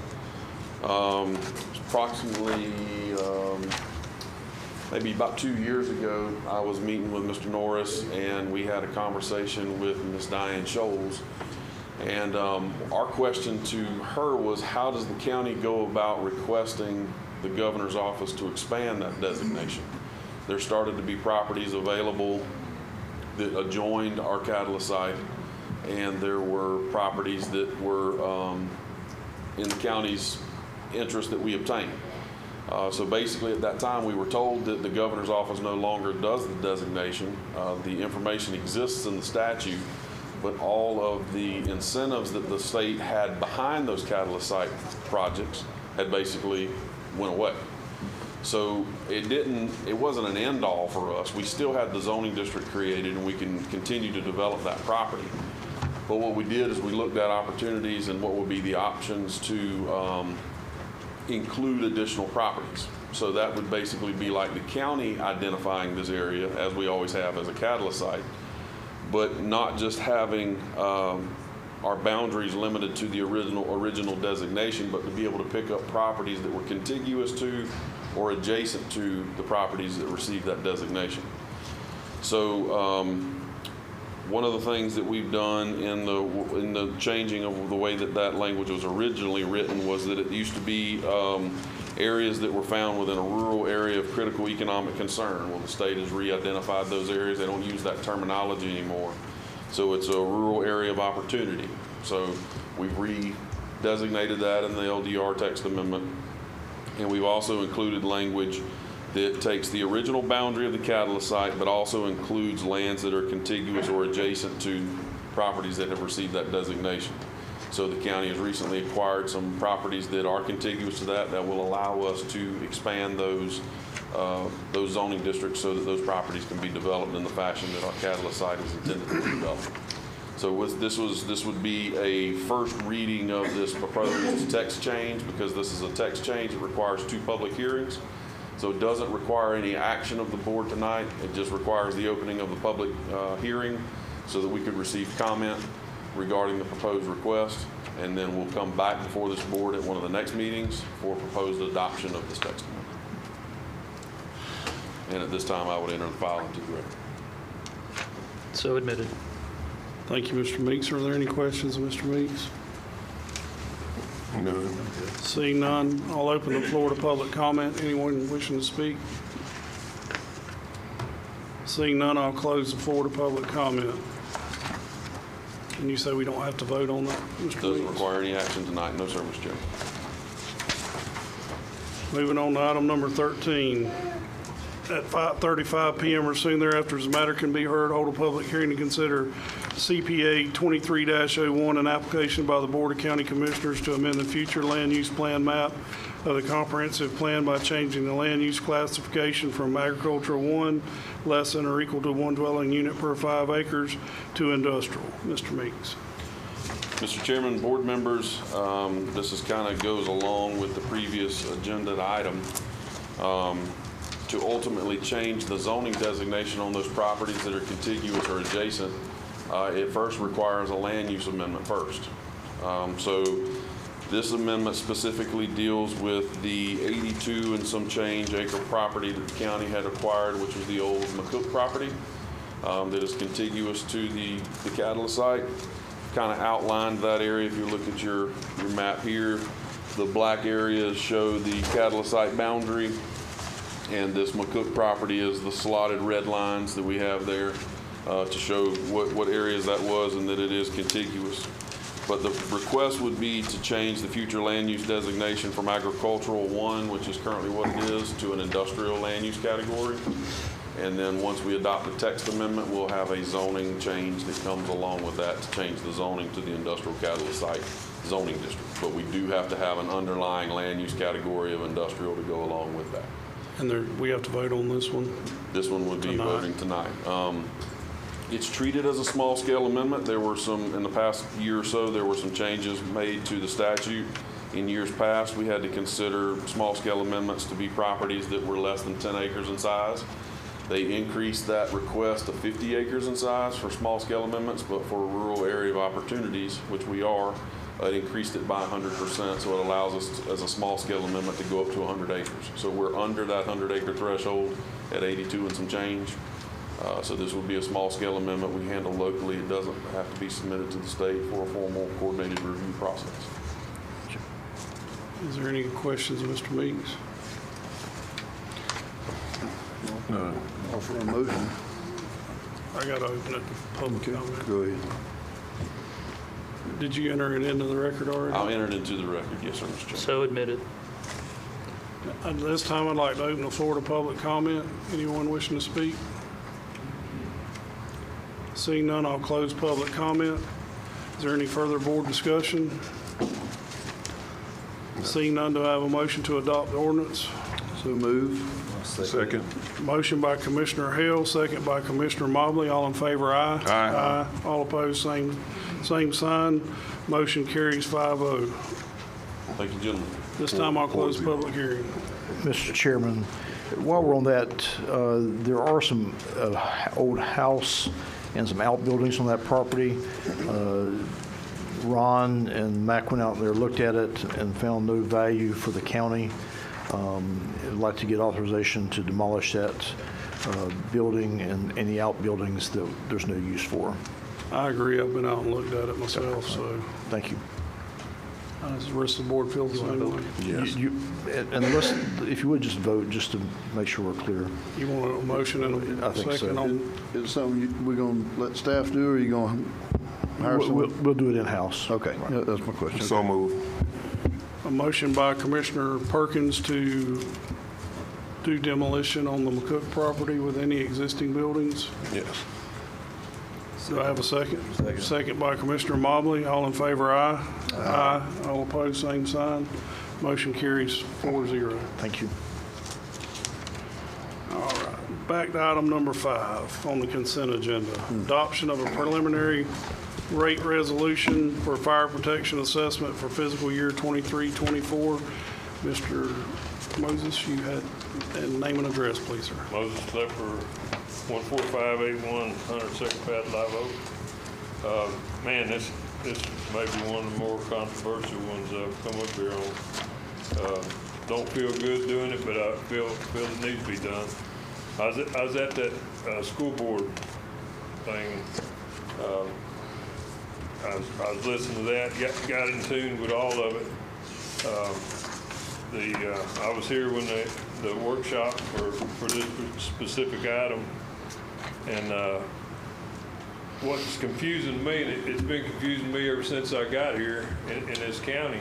Approximately maybe about 2 years ago, I was meeting with Mr. Norris, and we had a conversation with Ms. Diane Scholes. And our question to her was, how does the county go about requesting the governor's office to expand that designation? There started to be properties available that adjoined our catalyst site, and there were properties that were in the county's interest that we obtained. So basically, at that time, we were told that the governor's office no longer does the designation. The information exists in the statute, but all of the incentives that the state had behind those catalyst site projects had basically went away. So it wasn't an end all for us. We still had the zoning district created, and we can continue to develop that property. But what we did is we looked at opportunities and what would be the options to include additional properties. So that would basically be like the county identifying this area, as we always have as a catalyst site, but not just having our boundaries limited to the original designation, but to be able to pick up properties that were contiguous to or adjacent to the properties that received that designation. So one of the things that we've done in the changing of the way that language was originally written was that it used to be areas that were found within a rural area of critical economic concern. Well, the state has re-identified those areas. They don't use that terminology anymore. So it's a rural area of opportunity. So we've re-designated that in the LDR text amendment. And we've also included language that takes the original boundary of the catalyst site, but also includes lands that are contiguous or adjacent to properties that have received that designation. So the county has recently acquired some properties that are contiguous to that will allow us to expand those zoning districts so that those properties can be developed in the fashion that our catalyst site is intended to be developed. So this would be a first reading of this proposed text change. Because this is a text change, it requires 2 public hearings. So it doesn't require any action of the board tonight. It just requires the opening of the public hearing so that we could receive comment regarding the proposed request. And then we'll come back before this board at one of the next meetings for proposed adoption of this text amendment. And at this time, I would enter the file into the record. So admitted. Thank you, Mr. Meeks. Are there any questions of Mr. Meeks? No. Seeing none, I'll open the floor to public comment. Anyone wishing to speak? Seeing none, I'll close the floor to public comment. And you say we don't have to vote on that, Mr. Doesn't Meeks? require any action tonight. No, sir, Mr. Chairman. Moving on to item number 13. At 5:35 PM or soon thereafter, as the matter can be heard, hold a public hearing to consider CPA 23-01, an application by the Board of County Commissioners to amend the future land use plan map of the comprehensive plan by changing the land use classification from agricultural 1, less than or equal to 1 dwelling unit per 5 acres, to industrial. Mr. Meeks. Mr. Chairman, board members, this is kind of goes along with the previous agenda item. To ultimately change the zoning designation on those properties that are contiguous or adjacent, it first requires a land use amendment first. So this amendment specifically deals with the 82 and some change acre property that the county had acquired, which was the old McCook property that is contiguous to the catalyst site. Kind of outlined that area. If you look at your map here, the black areas show the catalyst site boundary, and this McCook property is the slotted red lines that we have there to show what areas that was and that it is contiguous. But the request would be to change the future land use designation from agricultural 1, which is currently what it is, to an industrial land use category. And then once we adopt the text amendment, we'll have a zoning change that comes along with that to change the zoning to the industrial catalyst site zoning district. But we do have to have an underlying land use category of industrial to go along with that. And we have to vote on this one? This one would be Tonight. voting tonight. It's treated as a small-scale amendment. There were some, in the past year or so, there were some changes made to the statute. In years past, we had to consider small-scale amendments to be properties that were less than 10 acres in size. They increased that request to 50 acres in size for small-scale amendments, but for a rural area of opportunities, which we are, it increased it by 100%, so it allows us, as a small-scale amendment, to go up to 100 acres. So we're under that 100-acre threshold at 82 and some change. So this would be a small-scale amendment we handle locally. It doesn't have to be submitted to the state for a formal coordinated review process. Is there any questions of Mr. Meeks? Offer a motion. I got to open it to public comment. Go ahead. Did you enter it into the record already? I'll enter it into the record. Yes, sir, Mr. Chairman. So admitted. At this time, I'd like to open the floor to public comment. Anyone wishing to speak? Seeing none, I'll close public comment. Is there any further board discussion? Seeing none, do I have a motion to adopt the ordinance? So move. Second. Motion by Commissioner Hale, second by Commissioner Mobley. All in favor, aye. Aye. All opposed, same sign. Motion carries 5-0. Thank you, gentlemen. This time, I'll close public hearing. Mr. Chairman, while we're on that, there are some old house and some outbuildings on that property. Ron and Mac went out there, looked at it, and found no value for the county. I'd like to get authorization to demolish that building and any outbuildings that there's no use for. I agree. I've been out and looked at it myself, so Thank you. does the rest of the board feel the same way? Yes. And let's, if you would just vote, just to make sure we're clear. You want a motion and I a think so. second on? Is it something we're going to let staff do, or are you going to hire someone? We'll do it in-house. Okay, yeah, that's my question. So move. A motion by Commissioner Perkins to do demolition on the McCook property with any existing buildings. Yes. Do I have a second? Second by Commissioner Mobley. All in favor, aye. Aye. All opposed, same sign. Motion carries 4-0. Thank you. All right. Back to item number 5 on the consent agenda. Adoption of a preliminary rate resolution for fire protection assessment for fiscal year 23-24. Mr. Moses, you had, and name and address, please, sir. Moses Klepper, 14581 102nd Path, Live Oak. Man, this may be one of the more controversial ones I've come up here on. Don't feel good doing it, but I feel it needs to be done. I was at that school board thing. I was listening to that, got in tune with all of it. I was here when the workshop for this specific item, and what's confusing me, and it's been confusing me ever since I got here in this county,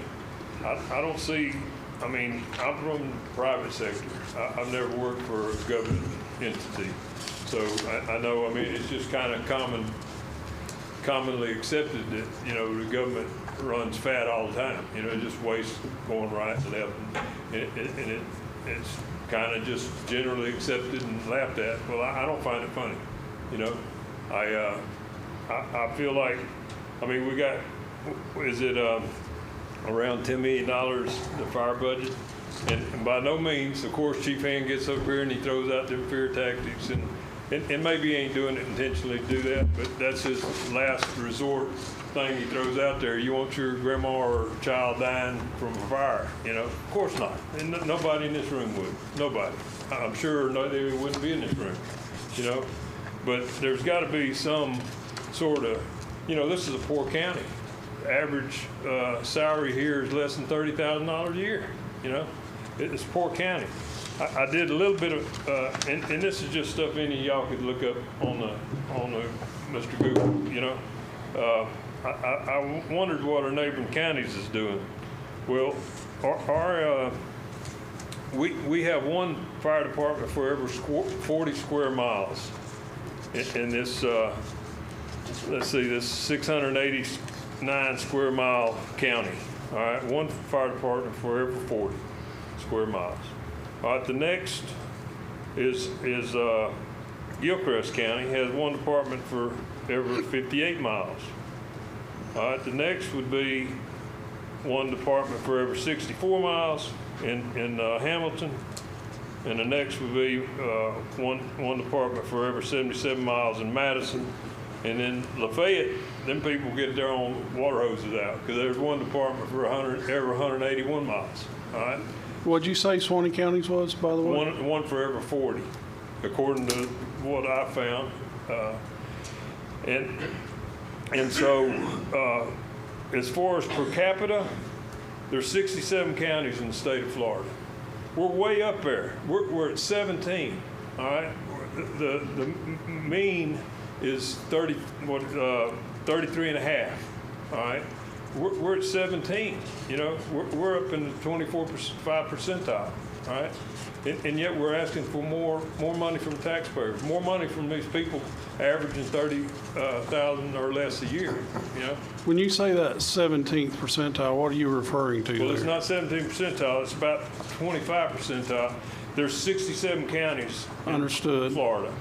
I don't see, I mean, I'm from the private sector. I've never worked for a government entity. So I know, I mean, it's just kind of commonly accepted that, you know, the government runs fat all the time. You know, just waste going right and left. And it's kind of just generally accepted and laughed at. Well, I don't find it funny. You know, I feel like, I mean, we got, is it around $10 million, the fire budget? And by no means, of course, Chief Hand gets up here and he throws out them fear tactics, and maybe he ain't doing it intentionally to do that, but that's his last resort thing he throws out there. You want your grandma or child dying from a fire? You know, of course not. And nobody in this room would. Nobody. I'm sure they wouldn't be in this room. You know, but there's got to be some sort of, you know, this is a poor county. Average salary here is less than $30,000 a year. You know, it's a poor county. I did a little bit of, and this is just stuff any of y'all could look up on the Mr. Google. You know, I wondered what our neighboring counties is doing. Well, we have one fire department for every 40 square miles in this. Let's see, this 689 square mile county. All right, one fire department for every 40 square miles. All right, the next is Gilchrist County, has one department for every 58 miles. All right, the next would be one department for every 64 miles in Hamilton, and the next would be one department for every 77 miles in Madison. And then Lafayette, them people get their own water hoses out because there's one department for every 181 miles. All right. What'd you say Suwannee County's was, by the way? One for every 40, according to what I found. And so, as far as per capita, there's 67 counties in the state of Florida. We're way up there. We're at 17. All right. The mean is 33 and a half. All right. We're at 17, you know, we're up in the 25 percentile, all right? And yet we're asking for more money from taxpayers, more money from these people averaging 30,000 or less a year, you know? When you say that 17th percentile, what are you referring to Well, there? it's not 17 percentile, it's about 25 percentile. There's 67 counties Understood. in Florida.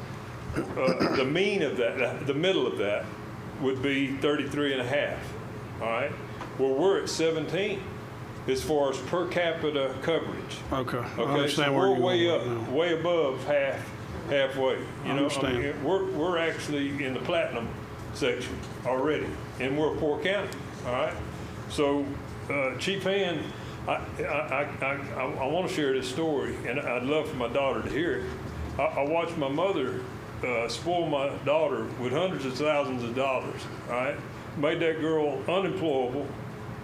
The mean of that, the middle of that would be 33 and a half. All right. Well, we're at 17 as far as per capita coverage. Okay. I Okay. understand So where we're you're way going up, now. way above halfway. I You know, understand. I mean, we're actually in the platinum section already, and we're a poor county. All right. So, Chief Hand, I want to share this story, and I'd love for my daughter to hear it. I watched my mother spoil my daughter with hundreds of thousands of dollars. All right. Made that girl unemployable,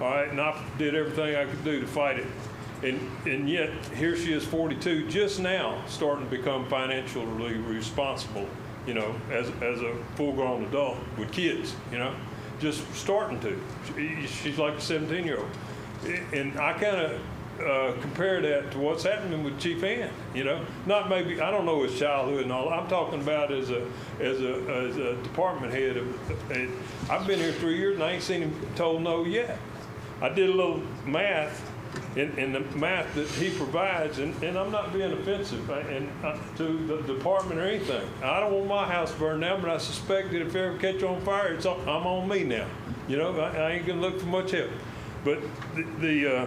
all right, and I did everything I could do to fight it. And yet, here she is, 42, just now starting to become financially responsible, you know, as a full-grown adult with kids, you know, just starting to. She's like a 17-year-old. And I kind of compare that to what's happening with Chief Hand, you know. Not maybe, I don't know his childhood and all. I'm talking about as a department head. I've been here 3 years and I ain't seen him told no yet. I did a little math, and the math that he provides, and I'm not being offensive to the department or anything. I don't want my house burned down, but I suspect that if it ever catch on fire, I'm on me now. You know, I ain't gonna look for much help. But the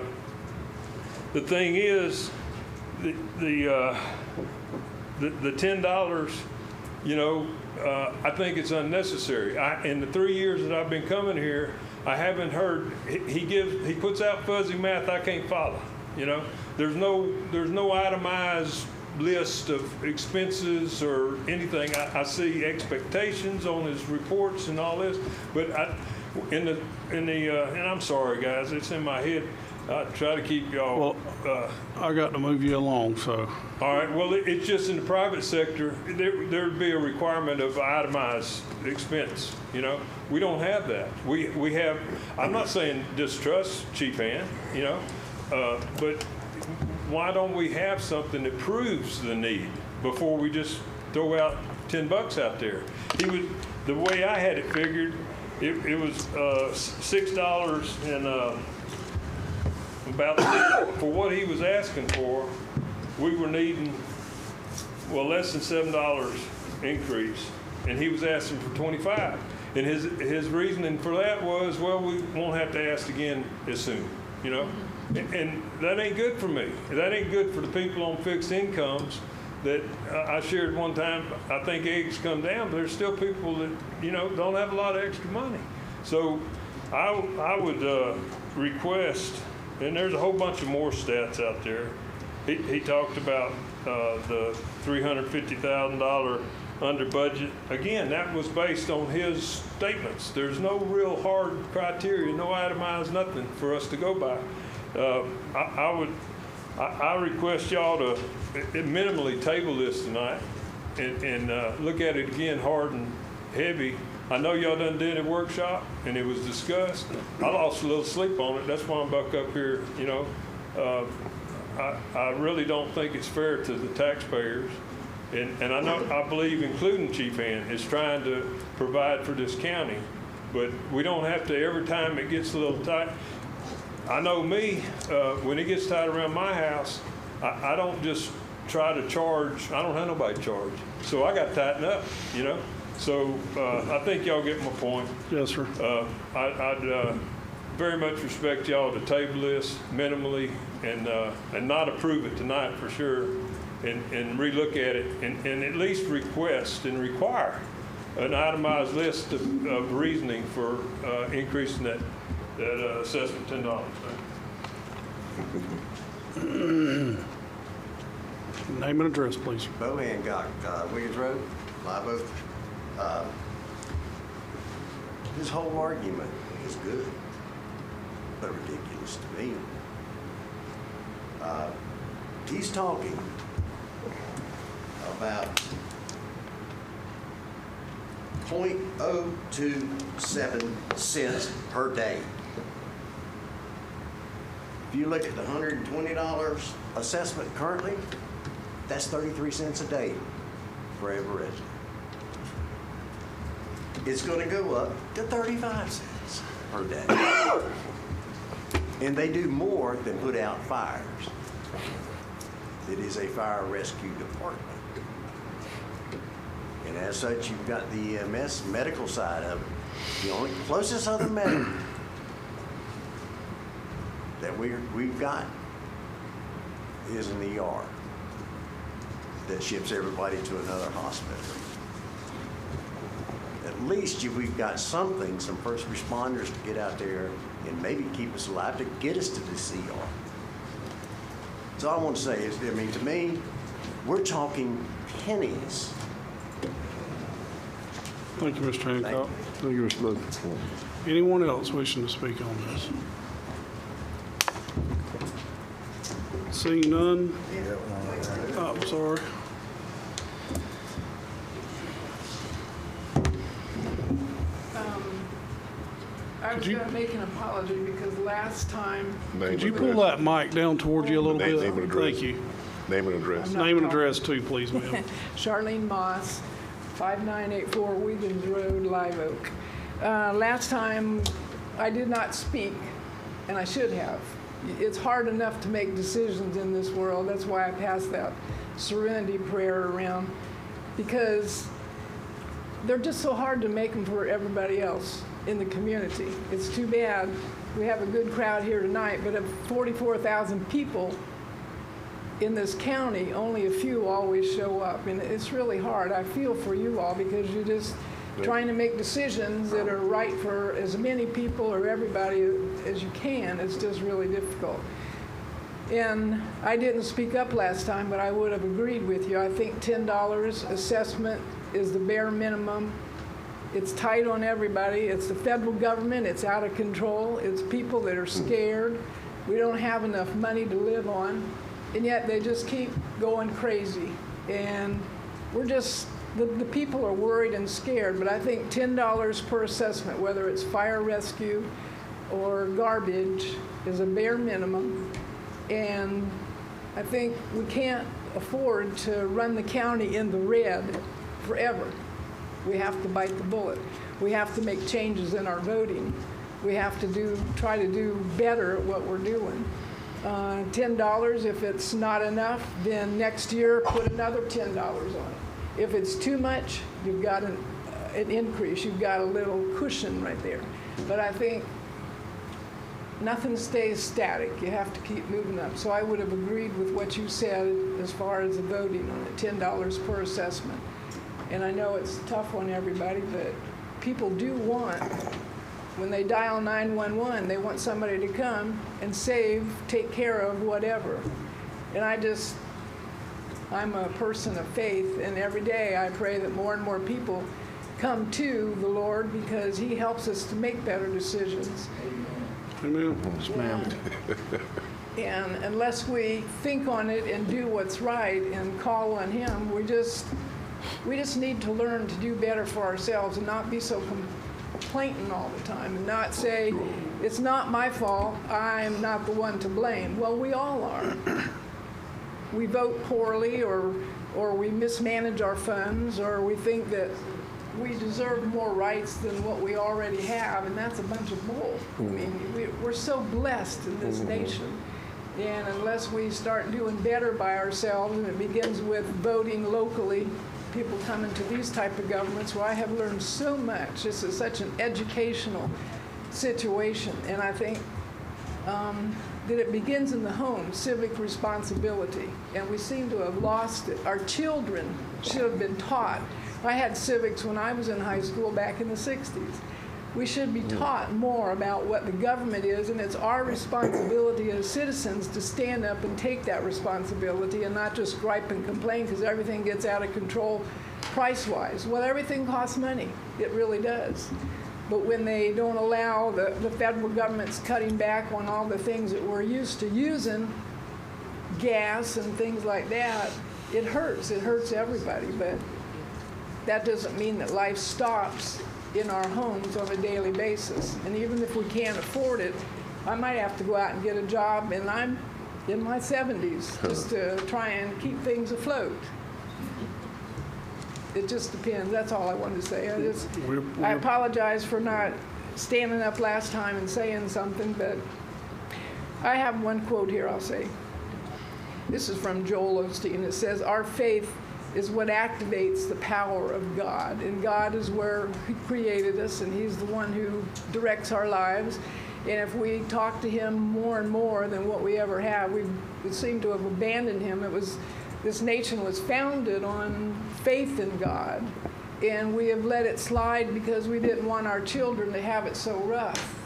thing is, the $10, you know, I think it's unnecessary. In the 3 years that I've been coming here, I haven't heard, he puts out fuzzy math I can't follow, you know. There's no itemized list of expenses or anything. I see expectations on his reports and all this, but and I'm sorry, guys, it's in my head. I try to keep y'all. Well, I got to move you along, so. All right, well, it's just in the private sector, there'd be a requirement of itemized expense, you know? We don't have that. We have, I'm not saying distrust Chief Ann, you know, but why don't we have something that proves the need before we just throw out $10 out there? The way I had it figured, it was $6 and about for what he was asking for, we were needing, well, less than $7 increase, and he was asking for 25. And his reasoning for that was, well, we won't have to ask again as soon, you know? And that ain't good for me. That ain't good for the people on fixed incomes that I shared one time. I think eggs come down, but there's still people that, you know, don't have a lot of extra money. So I would request, and there's a whole bunch of more stats out there. He talked about the $350,000 under budget. Again, that was based on his statements. There's no real hard criteria, no itemized nothing for us to go by. I request y'all to minimally table this tonight and look at it again hard and heavy. I know y'all done did a workshop and it was discussed. I lost a little sleep on it. That's why I'm back up here, you know. I really don't think it's fair to the taxpayers. And I believe, including Chief Ann, is trying to provide for this county. But we don't have to, every time it gets a little tight. I know me, when it gets tight around my house, I don't just try to charge. I don't have nobody charge. So I got to tighten up, you know. So I think y'all get my point. Yes, sir. I'd very much respect y'all to table this minimally and not approve it tonight for sure, and relook at it and at least request and require an itemized list of reasoning for increasing that assessment $10. Name and address, please. Bo Hancock, Williams Road, Live Oak. His whole argument is good, but ridiculous to me. He's talking about 0.027 cents per day. If you look at the $120 assessment currently, that's 33 cents a day for every resident. It's going to go up to 35 cents per day. And they do more than put out fires. It is a fire rescue department. And as such, you've got the medical side of it. The only closest other medical that we've got is an ER that ships everybody to another hospital. At least we've got something, some first responders to get out there and maybe keep us alive to get us to this ER. So all I want to say is, I mean, to me, we're talking pennies. Thank you, Mr. Hancock. Thank you, Mr. Booth. Anyone else wishing to speak on this? Seeing none? Oh, I'm sorry. I was going to make an apology because last time, Could you pull that mic down towards you a little bit? Name and address. Thank you. Name and address. I'm not Name and talking. address too, please, ma'am. Charlene Moss, 5984 Wiggins Road, Live Oak. Last time, I did not speak, and I should have. It's hard enough to make decisions in this world. That's why I passed that serenity prayer around, because they're just so hard to make them for everybody else in the community. It's too bad. We have a good crowd here tonight, but of 44,000 people in this county, only a few always show up, and it's really hard. I feel for you all because you're just trying to make decisions that are right for as many people or everybody as you can. It's just really difficult. And I didn't speak up last time, but I would have agreed with you. I think $10 assessment is the bare minimum. It's tight on everybody. It's the federal government. It's out of control. It's people that are scared. We don't have enough money to live on. And yet they just keep going crazy. And we're just, the people are worried and scared. But I think $10 per assessment, whether it's fire rescue or garbage, is a bare minimum. And I think we can't afford to run the county in the red forever. We have to bite the bullet. We have to make changes in our voting. We have to try to do better at what we're doing. $10, if it's not enough, then next year put another $10 on it. If it's too much, you've got an increase. You've got a little cushion right there. But I think nothing stays static. You have to keep moving up. So I would have agreed with what you said as far as the voting on it, $10 per assessment. And I know it's tough on everybody, but people do want, when they dial 911, they want somebody to come and take care of whatever. And I'm a person of faith, and every day I pray that more and more people come to the Lord because He helps us to make better decisions. Amen. Yes, ma'am. And unless we think on it and do what's right and call on Him, we just need to learn to do better for ourselves and not be so complaining all the time and not say, it's not my fault, I'm not the one to blame. Well, we all are. We vote poorly or we mismanage our funds or we think that we deserve more rights than what we already have, and that's a bunch of bull. I mean, we're so blessed in this nation. And unless we start doing better by ourselves, and it begins with voting locally, people come into these type of governments where I have learned so much. This is such an educational situation, and I think that it begins in the home, civic responsibility, and we seem to have lost it. Our children should have been taught. I had civics when I was in high school back in the 60s. We should be taught more about what the government is, and it's our responsibility as citizens to stand up and take that responsibility and not just gripe and complain because everything gets out of control price-wise. Well, everything costs money. It really does. But when they don't allow the federal government's cutting back on all the things that we're used to using, gas and things like that, it hurts. It hurts everybody. But that doesn't mean that life stops in our homes on a daily basis. And even if we can't afford it, I might have to go out and get a job, and I'm in my 70s, just to try and keep things afloat. It just depends. That's all I wanted to say. I apologize for not standing up last time and saying something, but I have one quote here I'll say. This is from Joel Osteen. It says, "Our faith is what activates the power of God. And God is where He created us, and He's the one who directs our lives. And if we talk to Him more and more than what we ever have, we seem to have abandoned Him. This nation was founded on faith in God, and we have let it slide because we didn't want our children to have it so rough.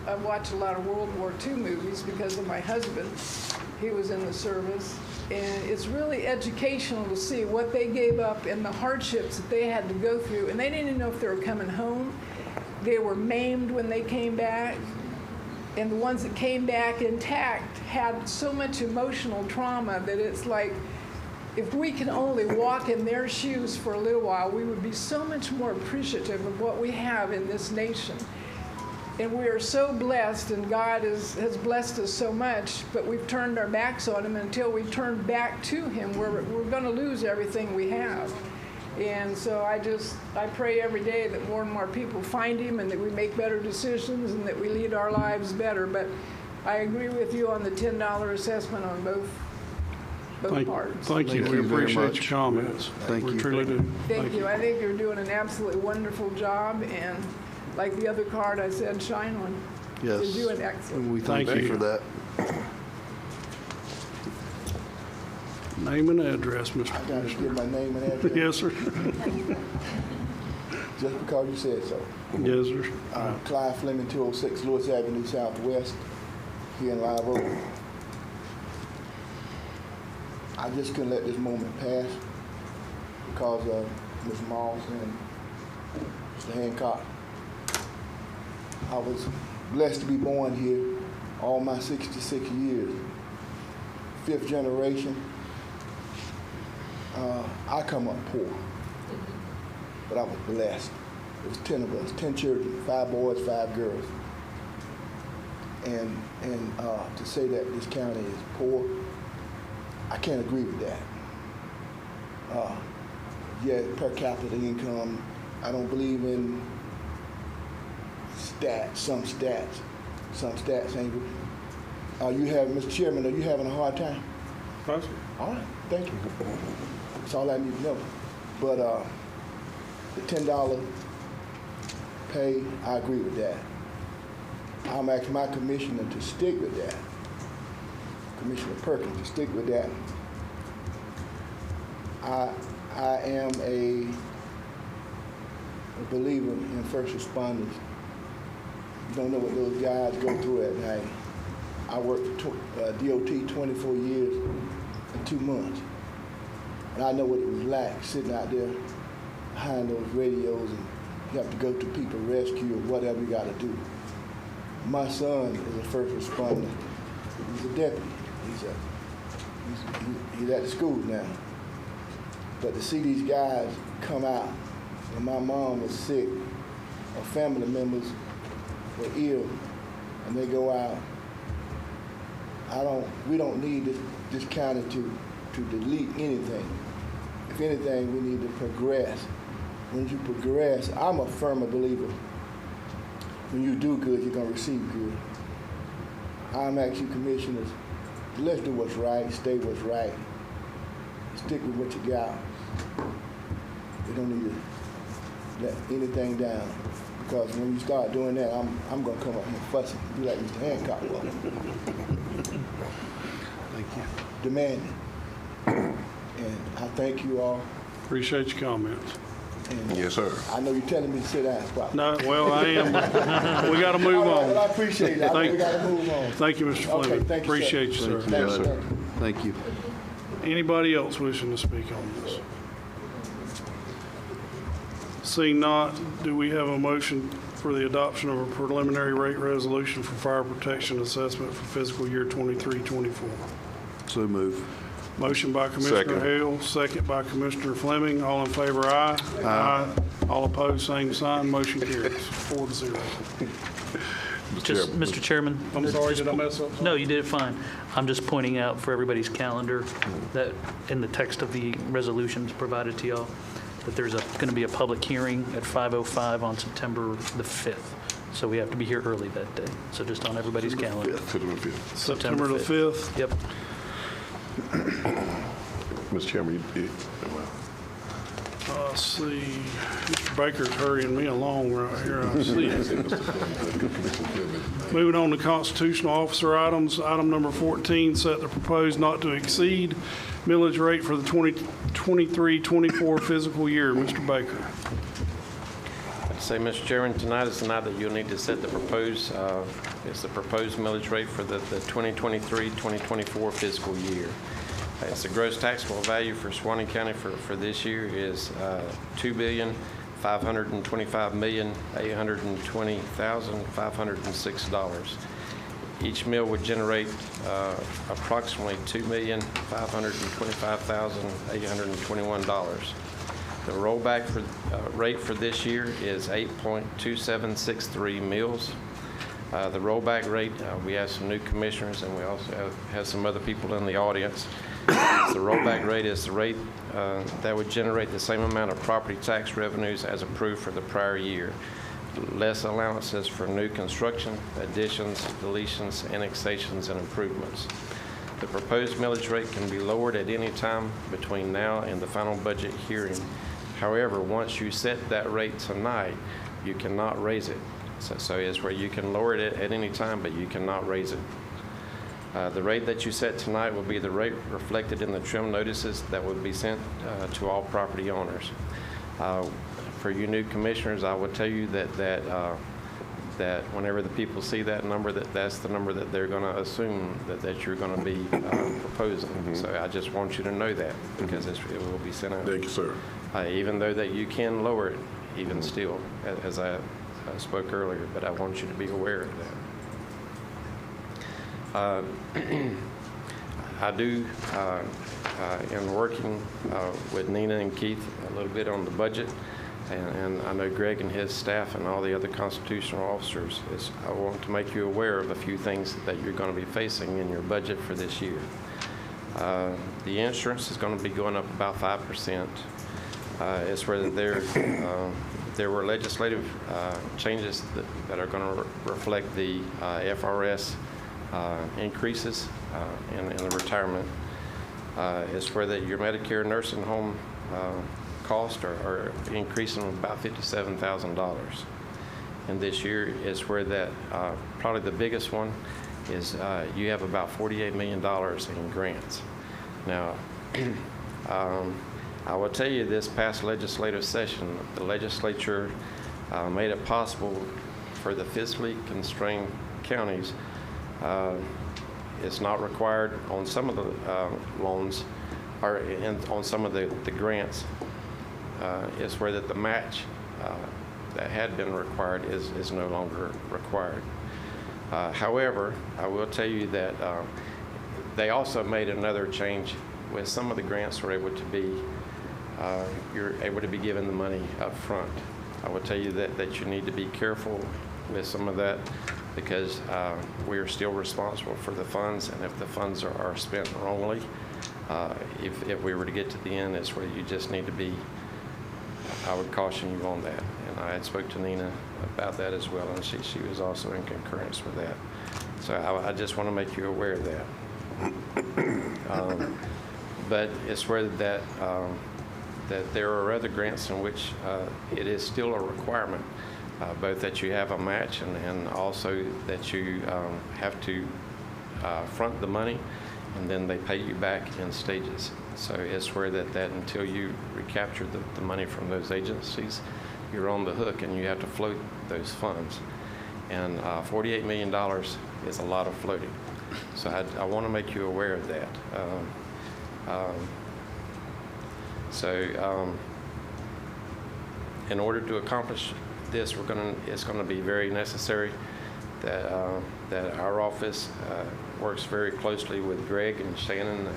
I've watched a lot of World War II movies because of my husband. He was in the service. And it's really educational to see what they gave up and the hardships that they had to go through. And they didn't even know if they were coming home. They were maimed when they came back. And the ones that came back intact had so much emotional trauma that it's like, if we can only walk in their shoes for a little while, we would be so much more appreciative of what we have in this nation. And we are so blessed, and God has blessed us so much, but we've turned our backs on Him. Until we turn back to Him, we're going to lose everything we have. And so I pray every day that more and more people find Him and that we make better decisions and that we lead our lives better. But I agree with you on the $10 assessment on both parts. Thank you. Thank We you very appreciate much. your comments. Thank We you. truly do. Thank you. I think you're doing an absolutely wonderful job, and like the other card I said, shine on. Yes. You're doing excellent. And we thank Thank you you. for that. Name and address, Mr. I gotta Commissioner. give my name and address. Yes, sir. Just because you said so. Yes, sir. Clive Fleming, 206 Lewis Avenue Southwest, here in Live Oak. I just couldn't let this moment pass because of Ms. Moss and Mr. Hancock. I was blessed to be born here all my 66 years. 5th generation. I come up poor, but I was blessed. It was 10 of us, 10 children, 5 boys, 5 girls. And to say that this county is poor, I can't agree with that. Yeah, per capita income, I don't believe in stats, some stats ain't good. Mr. Chairman, are you having a hard time? No, sir. All right, thank you. That's all I need to know. But the $10 pay, I agree with that. I'm asking my commissioner to stick with that. Commissioner Perkins to stick with that. I am a believer in first responders. You don't know what those guys go through at night. I worked for DOT 24 years and 2 months. And I know what it was like sitting out there behind those radios and you have to go to people rescue or whatever you got to do. My son is a first responder. He's a deputy. He's at the school now. But to see these guys come out when my mom was sick or family members were ill and they go out, we don't need this county to delete anything. If anything, we need to progress. When you progress, I'm a firm believer. When you do good, you're going to receive good. I'm asking commissioners, let's do what's right, stay what's right. Stick with what you got. We don't need to let anything down. Because when you start doing that, I'm going to come up here fussing, be like Mr. Hancock was. Thank you. Demanding. And I thank you all. Appreciate your comments. And Yes, sir. I know you're telling me to sit down, probably. No, well, I am. We got to move All right, on. well, I appreciate it. I know we got to move on. Thank you, Mr. Fleming. Okay, thank you, sir. Appreciate you, sir. Thank you, sir. Thank you. Anybody else wishing to speak on this? Seeing not, do we have a motion for the adoption of a preliminary rate resolution for fire protection assessment for fiscal year 23-24? So move. Motion by Commissioner Second. Hale, second by Commissioner Fleming. All in favor, aye. Aye. All opposed, same sign. Motion carries 4-0. Just, Mr. Chairman. I'm sorry, did I mess up? No, you did it fine. I'm just pointing out for everybody's calendar that in the text of the resolutions provided to y'all, that there's going to be a public hearing at 5:05 on September the 5th. So we have to be here early that day. So just on everybody's calendar. September the 5th. Yep. Mr. Chairman, Let's see, Mr. Baker's hurrying me along right here, I see. Moving on to constitutional officer items. Item number 14, set the proposed not to exceed millage rate for the 2023-24 fiscal year. Mr. Baker. I'd say, Mr. Chairman, tonight is the night that you'll need to set the proposed millage rate for the 2023-2024 fiscal year. It's the gross taxable value for Suwannee County for this year is $2,525,820,506. Each mill would generate approximately $2,525,821. The rollback rate for this year is 8.2763 mills. The rollback rate, we have some new commissioners and we also have some other people in the audience. The rollback rate is the rate that would generate the same amount of property tax revenues as approved for the prior year. Less allowances for new construction, additions, deletions, annexations, and improvements. The proposed millage rate can be lowered at any time between now and the final budget hearing. However, once you set that rate tonight, you cannot raise it. So it's where you can lower it at any time, but you cannot raise it. The rate that you set tonight will be the rate reflected in the trim notices that would be sent to all property owners. For you new commissioners, I will tell you that that whenever the people see that number, that's the number that they're going to assume that you're going to be proposing. So I just want you to know that, because it will be sent out. Thank you, sir. Even though that you can lower it, even still, as I spoke earlier, but I want you to be aware of that. I do, in working with Nina and Keith a little bit on the budget, and I know Greg and his staff and all the other constitutional officers, I want to make you aware of a few things that you're going to be facing in your budget for this year. The insurance is going to be going up about 5%. It's where there were legislative changes that are going to reflect the FRS increases in the retirement. It's where that your Medicare nursing home costs are increasing about $57,000. And this year is where that probably the biggest one is you have about $48 million in grants. Now, I will tell you, this past legislative session, the legislature made it possible for the fiscally constrained counties. It's not required on some of the loans or on some of the grants. It's where that the match that had been required is no longer required. However, I will tell you that they also made another change with some of the grants were able to be you're able to be given the money up front. I will tell you that you need to be careful with some of that, because we are still responsible for the funds, and if the funds are spent wrongly, if we were to get to the end, it's where you just need to be, I would caution you on that. And I had spoke to Nina about that as well, and she was also in concurrence with that. So I just want to make you aware of that. But it's where that there are other grants in which it is still a requirement, both that you have a match and also that you have to front the money, and then they pay you back in stages. So it's where that until you recapture the money from those agencies, you're on the hook and you have to float those funds. And $48 million is a lot of floating. So I want to make you aware of that. In order to accomplish this, it's going to be very necessary that our office works very closely with Greg and Shannon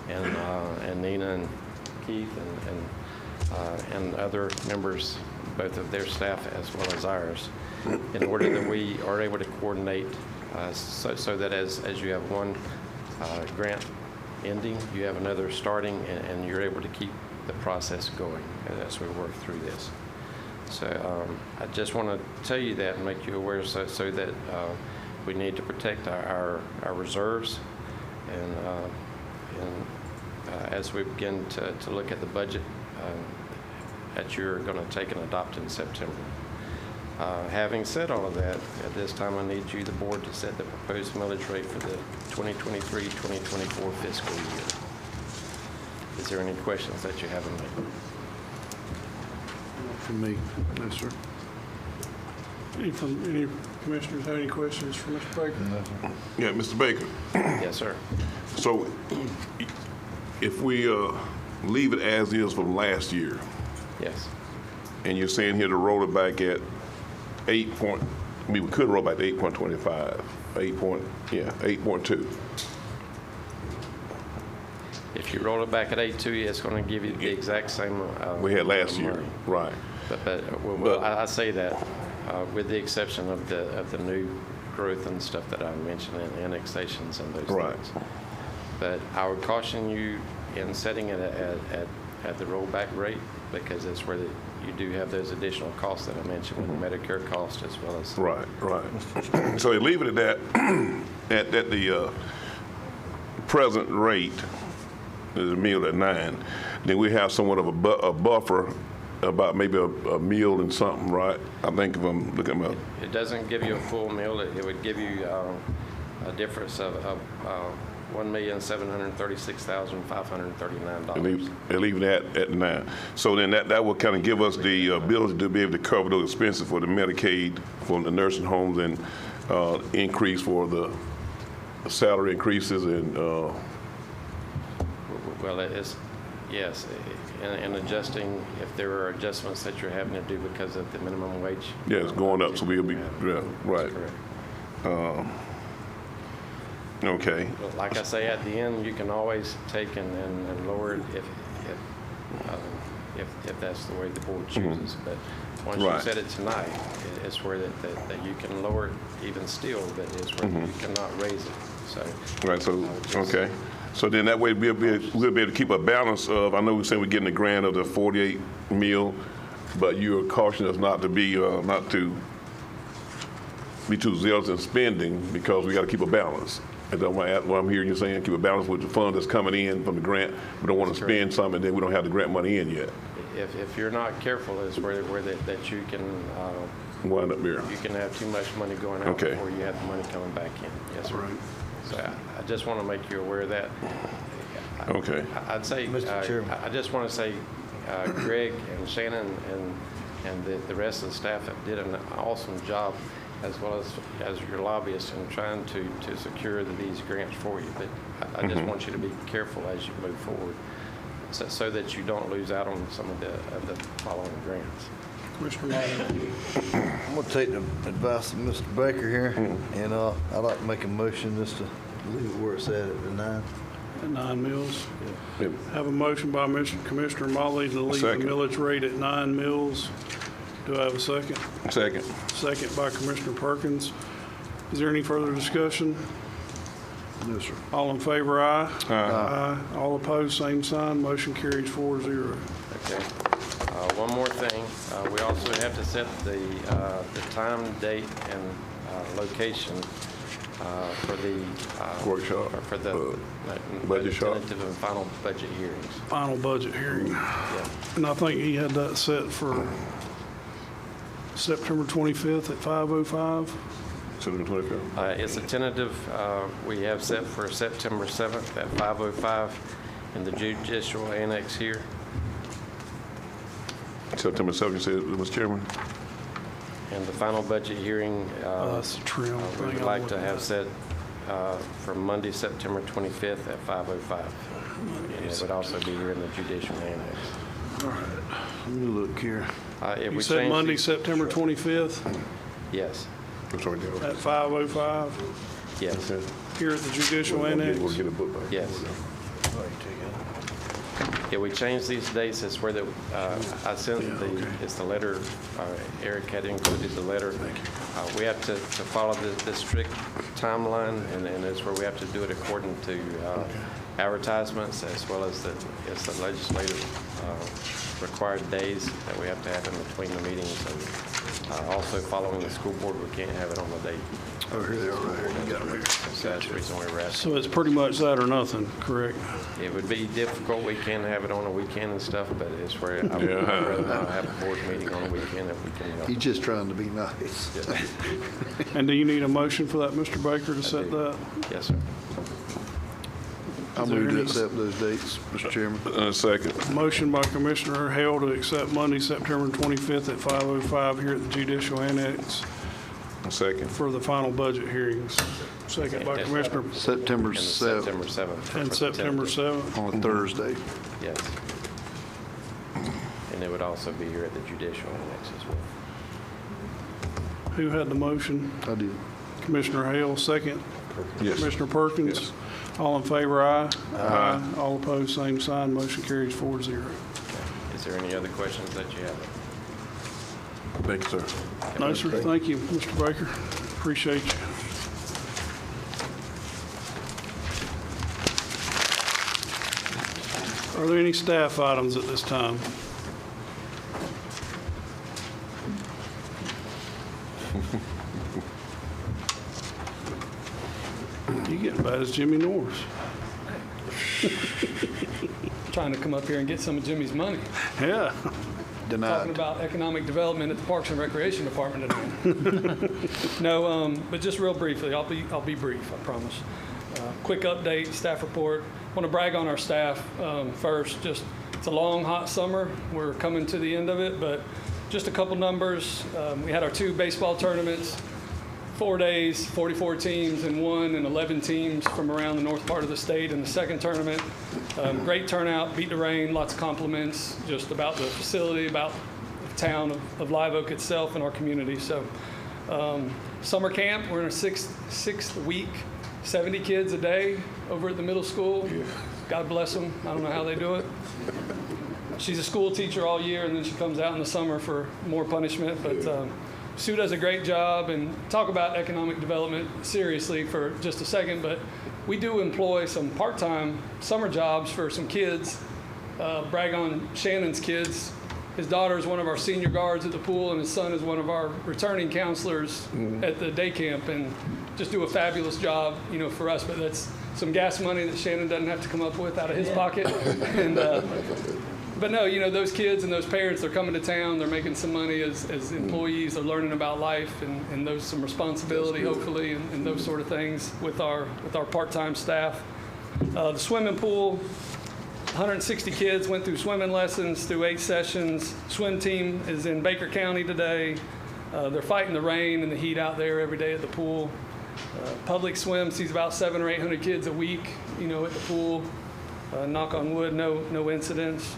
and Nina and Keith and other members, both of their staff as well as ours, in order that we are able to coordinate so that as you have one grant ending, you have another starting, and you're able to keep the process going as we work through this. So I just want to tell you that and make you aware so that we need to protect our reserves, and as we begin to look at the budget that you're going to take and adopt in September. Having said all of that, at this time I need you, the board, to set the proposed millage rate for the 2023-2024 fiscal year. Is there any questions that you haven't made? From me, no, sir. Any commissioners have any questions for Mr. Baker? Yeah, Mr. Baker. Yes, sir. So if we leave it as is from last year, Yes. and you're saying here to roll it back at we could roll back to 8.25, 8.2. If you roll it back at 8.2, it's going to give you the exact same We had last amount of year, money. right. But I say that with the exception of the new growth and stuff that I mentioned, and annexations and those Right. things. But I would caution you in setting it at the rollback rate, because it's where you do have those additional costs that I mentioned with the Medicare cost as well as. Right. So you leave it at that, at the present rate, the meal at 9. Then we have somewhat of a buffer, about maybe a meal and something, right? I think if I'm looking at It doesn't give you a full meal. It would give you a difference of $1,736,539. And leaving that at 9. So then that will kind of give us the ability to be able to cover those expenses for the Medicaid, for the nursing homes, and increase for the salary increases and, Well, yes, and adjusting, if there are adjustments that you're having to do because of the minimum wage. yeah, it's going up, so we'll be, yeah, right. Correct. Okay. But like I say, at the end, you can always take and lower it if that's the way the board chooses. But once you Right. set it tonight, it's where that you can lower it even still, but it's where you cannot raise it. So. Right, so, just- okay. So then that way we'll be able to keep a balance of, I know we're saying we're getting a grant of the 48 mil, but you're cautioning us not to be too zealous in spending because we got to keep a balance. And that's what I'm hearing you saying, keep a balance with the fund that's coming in from the grant. We don't want to spend some and then we don't have the grant money in yet. If you're not careful, it's where that you can Wind up here. you can have too much money going out Okay. before you have the money coming back in. Yes, sir. So I just want to make you aware of that. Okay. I'd say, Mr. Chairman. I just want to say, Greg and Shannon and the rest of the staff did an awesome job, as well as your lobbyists, in trying to secure these grants for you. But I just want you to be careful as you move forward, so that you don't lose out on some of the following grants. Commissioner Lyon. I'm gonna take the advice of Mr. Baker here, and I'd like to make a motion just to leave it where it's at the 9. At 9 mils. Yeah. Have a motion by Commissioner Motley to leave the Second. millage rate at 9 mils. Do I have a second? Second. Second by Commissioner Perkins. Is there any further discussion? No, sir. All in favor, aye. Aye. All opposed, same sign. Motion carries 4-0. Okay. One more thing, we also have to set the time, date, and location for the Workshop, for the budget shop. tentative and final budget hearings. Final budget hearing. Yeah. And I think he had that set for September 25th at 5:05. September 25th. It's a tentative, we have set for September 7th at 5:05 in the judicial annex here. September 7th, you said, Mr. Chairman? And the final budget hearing, That's a trim we thing. would like to have set for Monday, September 25th at 5:05. And it would also be here in the judicial annex. Let me look here. If You we said change Monday, these- September 25th Yes, I'm sorry, Dale. at 5:05 yes, Okay. here at the judicial annex. We'll get a book back. yes. Yeah, we changed these dates. It's where I sent it's the letter, Eric had included the letter. We have to follow the strict timeline, and it's where we have to do it according to advertisements, as well as the legislative required days that we have to have in between the meetings. And also following the school board, we can't have it on the date. Oh, here they are, right here. You got them here. So that's the reason we were asking. So it's pretty much that or nothing, correct? It would be difficult. We can have it on a weekend and stuff, but it's where I would rather not have a board meeting on a weekend if we can. He's just trying to be nice. And do you need a motion for that, Mr. Baker, to set that? Yes, sir. I Is there move to any- accept those dates, Mr. Chairman. Second. Motion by Commissioner Hale to accept Monday, September 25th at 5:05 here at the judicial annex Second. for the final budget hearings. Second by Commissioner, September And 7th, September 7th. and September 7th. on a Thursday. Yes. And it would also be here at the judicial annex as well. Who had the motion? I did. Commissioner Hale, second. Yes. Commissioner Perkins. Yes. All in favor, aye. Aye. All opposed, same sign. Motion carries 4-0. Is there any other questions that you have? Thank you, sir. No, sir. Thank you, Mr. Baker. Appreciate you. Are there any staff items at this time? You getting bad as Jimmy Norris. Trying to come up here and get some of Jimmy's money. Yeah. Talking Denied. about economic development at the Parks and Recreation Department tonight. No, but just real briefly, I'll be brief, I promise. quick update, staff report. Want to brag on our staff first. Just it's a long, hot summer. We're coming to the end of it, but just a couple numbers. We had our 2 baseball tournaments, 4 days, 44 teams in one, and 11 teams from around the north part of the state in the second tournament. Great turnout, beat the rain, lots of compliments just about the facility, about the town of Live Oak itself and our community. So summer camp, we're in our sixth week, 70 kids a day over at the middle school. God bless them. I don't know how they do it. She's a school teacher all year, and then she comes out in the summer for more punishment. But Sue does a great job. And talk about economic development seriously for just a second, but we do employ some part-time summer jobs for some kids. Brag on Shannon's kids. His daughter is one of our senior guards at the pool, and his son is one of our returning counselors at the day camp, and just do a fabulous job, you know, for us. But that's some gas money that Shannon doesn't have to come up with out of his pocket. And but no, you know, those kids and those parents, they're coming to town, they're making some money as employees, they're learning about life and those some responsibility, hopefully, and those sort of things with our part-time staff. The swimming pool, 160 kids went through swimming lessons through 8 sessions. Swim team is in Baker County today. They're fighting the rain and the heat out there every day at the pool. Public swim sees about 700 or 800 kids a week, you know, at the pool. Knock on wood, no incidents.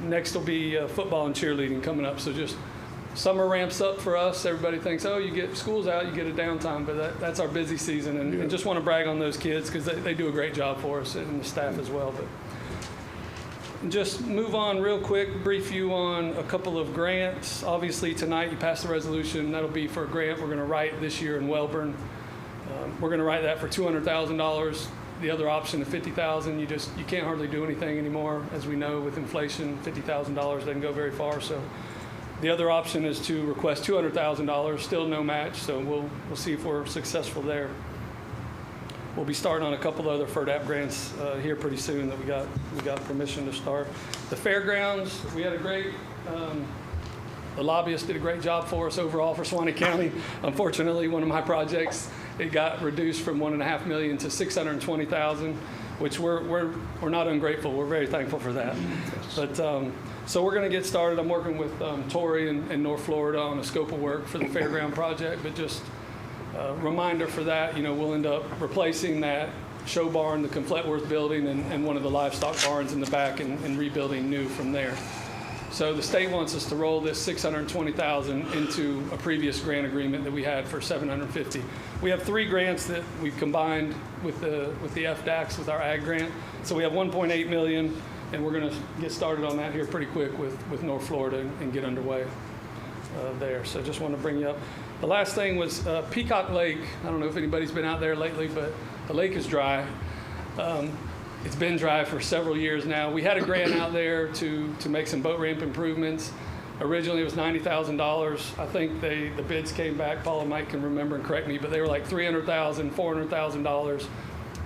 Next will be football and cheerleading coming up. So just summer ramps up for us. Everybody thinks, oh, you get school's out, you get a downtime, but that's our busy season. And just want to brag on those kids because they do a great job for us and the staff as well. But just move on real quick, brief you on a couple of grants. Obviously tonight you passed the resolution. That'll be for a grant we're going to write this year in Welborn. We're going to write that for $200,000. The other option of $50,000, you can't hardly do anything anymore. As we know, with inflation, $50,000 doesn't go very far. So the other option is to request $200,000, still no match. So we'll see if we're successful there. We'll be starting on a couple other FERDAP grants here pretty soon that we got permission to start. The fairgrounds, we had a great. The lobbyists did a great job for us overall for Suwannee County. Unfortunately, one of my projects, it got reduced from $1.5 million to $620,000, which we're not ungrateful. We're very thankful for that. But so we're going to get started. I'm working with Tori in North Florida on a scope of work for the fairground project. But just a reminder for that, you know, we'll end up replacing that show barn, the Confletworth building, and one of the livestock barns in the back, and rebuilding new from there. So the state wants us to roll this $620,000 into a previous grant agreement that we had for $750,000. We have 3 grants that we've combined with the FDACs with our ag grant. So we have $1.8 million, and we're going to get started on that here pretty quick with North Florida and get underway there. So just want to bring you up. The last thing was Peacock Lake. I don't know if anybody's been out there lately, but the lake is dry. It's been dry for several years now. We had a grant out there to make some boat ramp improvements. Originally, it was $90,000. I think the bids came back, Paul and Mike can remember and correct me, but they were like $300,000, $400,000.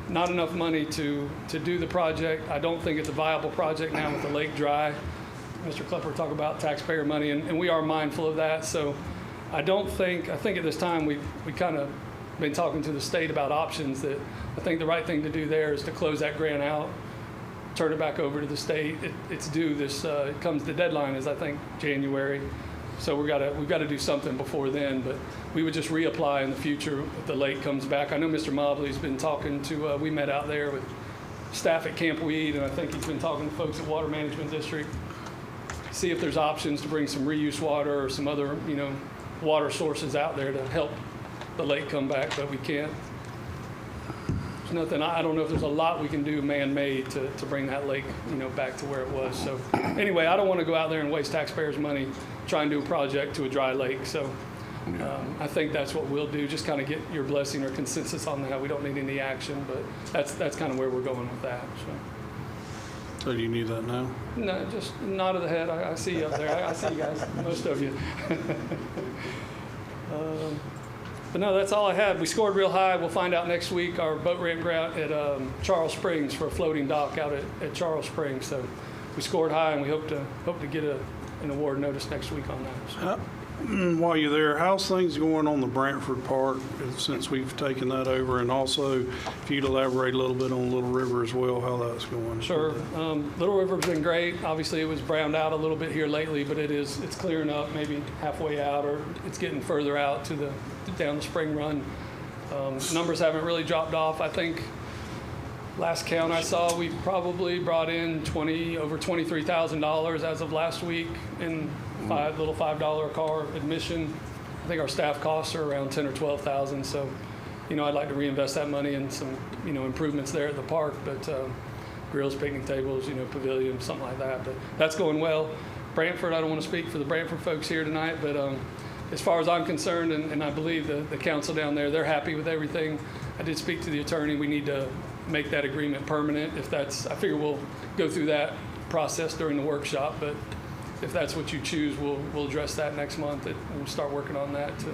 Not enough money to do the project. I don't think it's a viable project now with the lake dry. Mr. Klepper talked about taxpayer money, and we are mindful of that. So I think at this time we kind of been talking to the state about options. That I think the right thing to do there is to close that grant out, turn it back over to the state. It's due this. The deadline is I think January, so we've got to do something before then. But we would just reapply in the future if the lake comes back. I know Mr. Mobley's been talking to. We met out there with staff at Camp Weed, and I think he's been talking to folks at Water Management District. See if there's options to bring some reuse water or some other water sources out there to help the lake come back, but we can't. There's nothing. I don't know if there's a lot we can do man-made to bring that lake, back to where it was. So anyway, I don't want to go out there and waste taxpayers' money trying to do a project to a dry lake. So I think that's what we'll do. Just kind of get your blessing or consensus on that. We don't need any action, but that's kind of where we're going with that. So do you need that now? No, just nod of the head. I see you up there. I see you guys, most of you. But no, that's all I had. We scored real high. We'll find out next week. Our boat ramp grant at Charles Springs for a floating dock out at Charles Springs. So we scored high, and we hope to get an award notice next week on that. So. While you're there, how's things going on the Brantford Park since we've taken that over? And also, if you'd elaborate a little bit on Little River as well, how that's going. Sure. Little River's been great. Obviously, it was browned out a little bit here lately, but it's clearing up, maybe halfway out, or it's getting further out to down the spring run. Numbers haven't really dropped off. I think last count I saw, we probably brought in over $23,000 as of last week in little $5 a car admission. I think our staff costs are around $10,000 or $12,000. So, I'd like to reinvest that money in some, improvements there at the park, but grills, picnic tables, pavilion, something like that. But that's going well. Brantford, I don't want to speak for the Brantford folks here tonight, but as far as I'm concerned, and I believe the council down there, they're happy with everything. I did speak to the attorney. We need to make that agreement permanent. I figure we'll go through that process during the workshop, but if that's what you choose, we'll address that next month and we'll start working on that to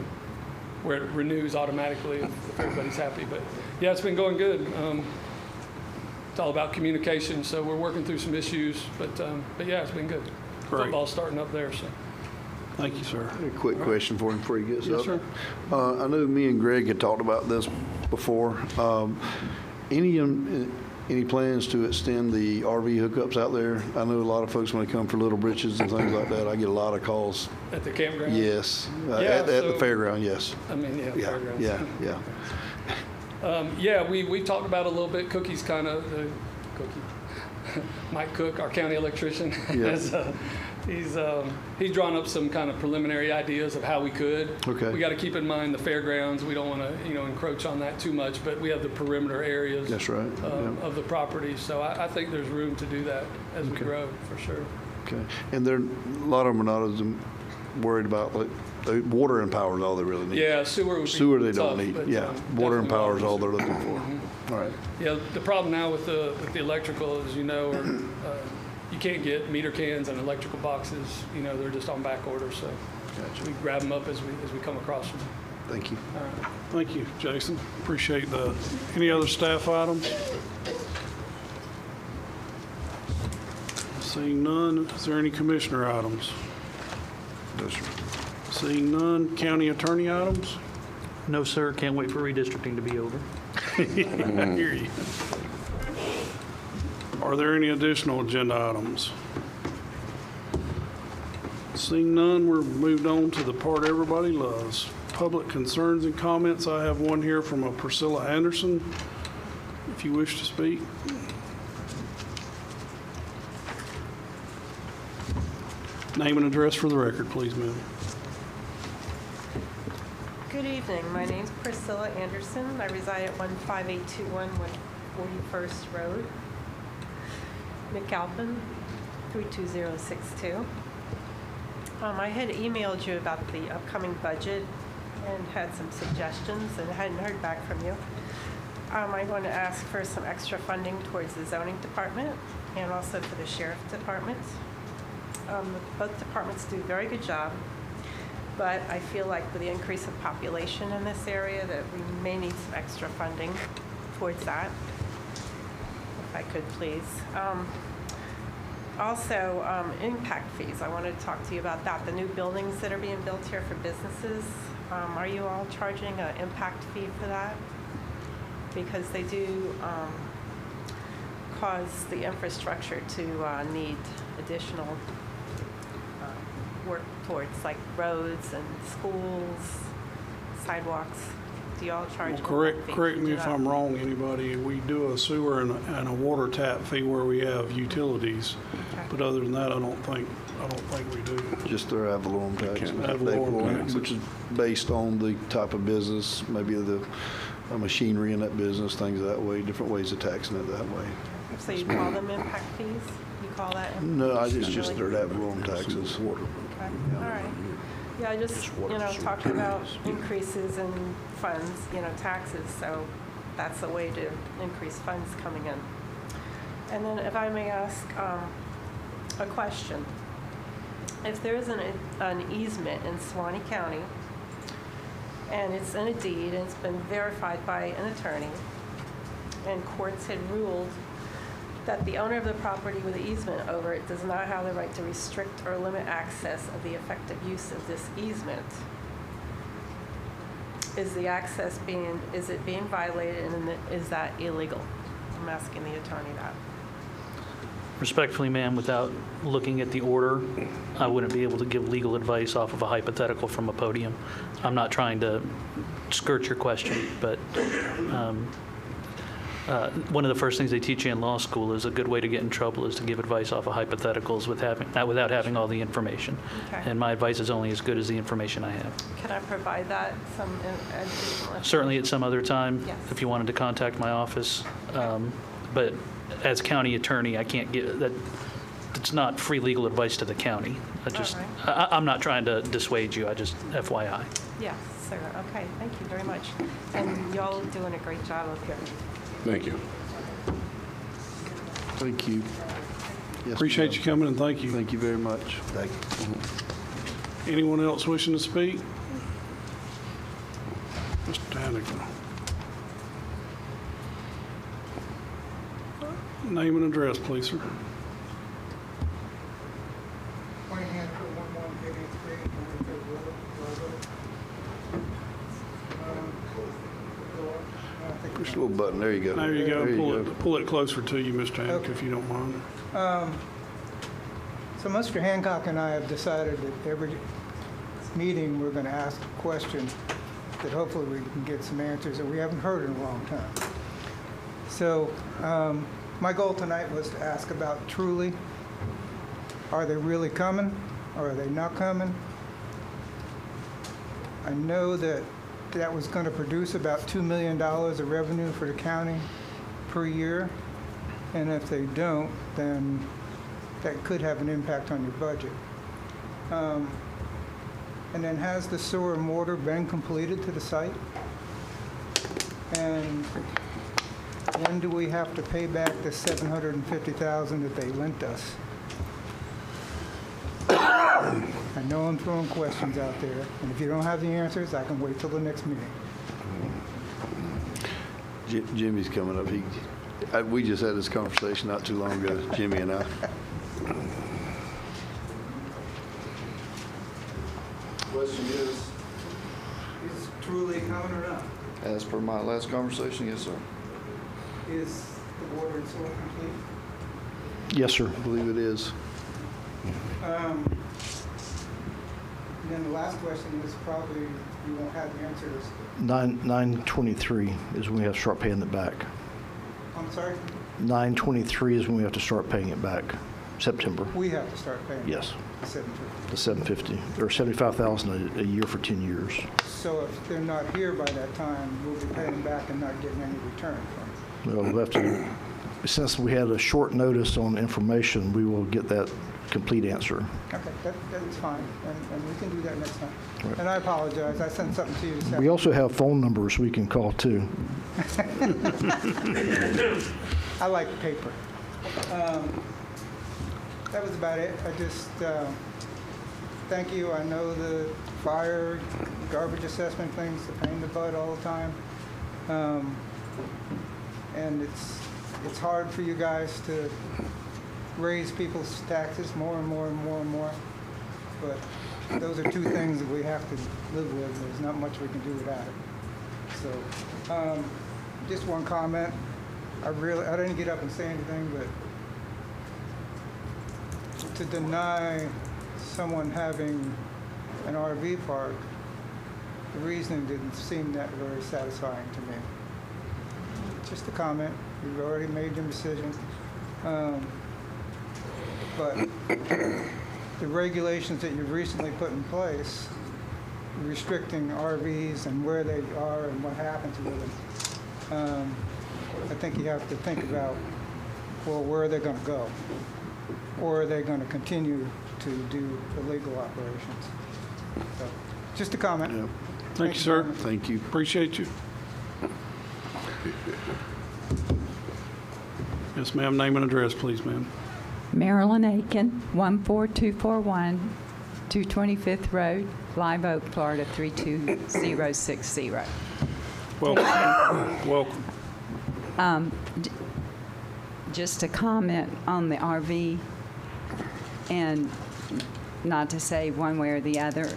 where it renews automatically if everybody's happy. But yeah, it's been going good. It's all about communication, so we're working through some issues, but yeah, it's been good. Great. Football's starting up there, so. Thank you, sir. A quick question for him before he gets up. Yes, sir. I know me and Greg had talked about this before. Any plans to extend the RV hookups out there? I know a lot of folks when they come for Little Britches and things like that, I get a lot of calls. At the campground? Yes. At the fairground, yes. I mean, yeah, fairgrounds. Yeah. We talked about it a little bit. Cookie's kind of Mike Cook, our county electrician, he's drawn up some kind of preliminary ideas of how we could. Okay. We got to keep in mind the fairgrounds. We don't want to encroach on that too much, but we have the perimeter areas. That's right. Of the property. So I think there's room to do that as we grow, for sure. Okay. And a lot of them are not as worried about water and power is all they really need. Yeah, sewer would be Sewer they tough, don't need. but, Yeah, water and power is all they're definitely looking for. All right. Yeah, the problem now with the electrical, as you know, you can't get meter cans and electrical boxes. They're just on back order, so we grab them up as we come across them. Thank you. All right. Thank you, Jason. Appreciate that. Any other staff items? Seeing none, is there any commissioner items? No, sir. Seeing none, county attorney items? No, sir. Can't wait for redistricting to be over. I hear you. Are there any additional agenda items? Seeing none, we're moved on to the part everybody loves. Public concerns and comments. I have one here from a Priscilla Anderson, if you wish to speak. Name and address for the record, please, ma'am. Good evening. My name's Priscilla Anderson. I reside at 15821 41st Road, McAlpin, 32062. I had emailed you about the upcoming budget and had some suggestions and hadn't heard back from you. I want to ask for some extra funding towards the zoning department and also for the sheriff department. Both departments do a very good job, but I feel like with the increase of population in this area that we may need some extra funding towards that, if I could please. Also, impact fees. I wanted to talk to you about that. The new buildings that are being built here for businesses, are you all charging an impact fee for that? Because they do cause the infrastructure to need additional work towards, like roads and schools, sidewalks. Do y'all charge? Well, correct me if I'm wrong, anybody. We do a sewer and a water tap fee where we have utilities, but other than that, I don't think we do. Just their ad valorem tax. Ad valorem tax. Which is based on the type of business, maybe the machinery in that business, things that way, different ways of taxing it that way. So you call them impact fees? You call that? No, it's just their ad valorem taxes. Okay. All right. Yeah, just, talking about increases in funds, taxes, so that's a way to increase funds coming in. And then if I may ask a question. If there is an easement in Suwannee County, and it's in a deed, and it's been verified by an attorney, and courts had ruled that the owner of the property with the easement over it does not have the right to restrict or limit access of the effective use of this easement. Is the access is it being violated, and is that illegal? I'm asking the attorney that. Respectfully, ma'am, without looking at the order, I wouldn't be able to give legal advice off of a hypothetical from a podium. I'm not trying to skirt your question, but one of the first things they teach you in law school is a good way to get in trouble is to give advice off of hypotheticals without having all the information. Okay. And my advice is only as good as the information I have. Can I provide that, some additional information? Certainly at some other time, Yes. if you wanted to contact my office. But as county attorney, I can't give that. It's not free legal advice to the county. I'm not trying to dissuade you. I just FYI. Yes, sir. Okay, thank you very much. And y'all doing a great job up here. Thank you. Thank you. Yes, Appreciate ma'am. you coming, and thank you. Thank you very much. Thank you. Anyone else wishing to speak? Mr. Tannigan. Name and address, please, sir. Push the little button, there you go. There you go. There you go. Pull it closer to you, Mr. Tannigan, if you don't mind. So Mr. Hancock and I have decided that every meeting, we're going to ask a question that hopefully we can get some answers that we haven't heard in a long time. So my goal tonight was to ask about Truly. Are they really coming, or are they not coming? I know that that was going to produce about $2 million of revenue for the county per year. And if they don't, then that could have an impact on your budget. And then has the sewer and water been completed to the site? And when do we have to pay back the $750,000 that they lent us? I know I'm throwing questions out there, and if you don't have the answers, I can wait till the next meeting. Jimmy's coming up. We just had this conversation not too long ago, Jimmy and I. Question is Truly coming or not? As per my last conversation, yes, sir. Is the water and sewer complete? Yes, sir. I believe it is. And then the last question is probably you won't have the answers. 9/23 is when we have to start paying it back. I'm sorry? 9/23 is when we have to start paying it back. September. We have to start paying. Yes. $750. The 750 or 75,000 a year for 10 years. So if they're not here by that time, we'll be paying back and not getting any return from Well, we'll have to, since we had a short notice on information, we will get that complete answer. it. Okay, that's fine, and we can do that next time. Right. And I apologize, I sent something to you this We afternoon. also have phone numbers we can call too. I like paper. That was about it. I just, thank you. I know the fire, garbage assessment things, a pain in the butt all the time. And it's hard for you guys to raise people's taxes more and more and more and more. But those are two things that we have to live with. There's not much we can do without it. So, just one comment. I didn't get up and say anything, but to deny someone having an RV park, the reasoning didn't seem that very satisfying to me. Just a comment. You've already made your decision. But the regulations that you've recently put in place, restricting RVs and where they are and what happens with them, I think you have to think about, well, where are they going to go? Or are they going to continue to do illegal operations? So, just a comment. Yeah. Thank you, sir. Thank you. Appreciate you. Yes, ma'am. Name and address, please, ma'am. Marilyn Aiken, 14241, 225th Road, Live Oak, Florida, 32060. Welcome. Welcome. just a comment on the RV, and not to say one way or the other,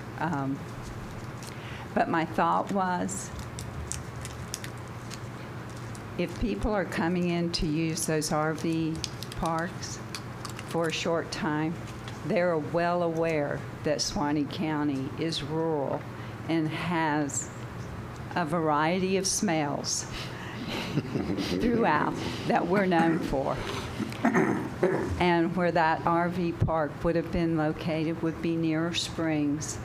but my thought was, if people are coming in to use those RV parks for a short time, they're well aware that Suwannee County is rural and has a variety of smells throughout that we're known for. And where that RV park would have been located would be near springs.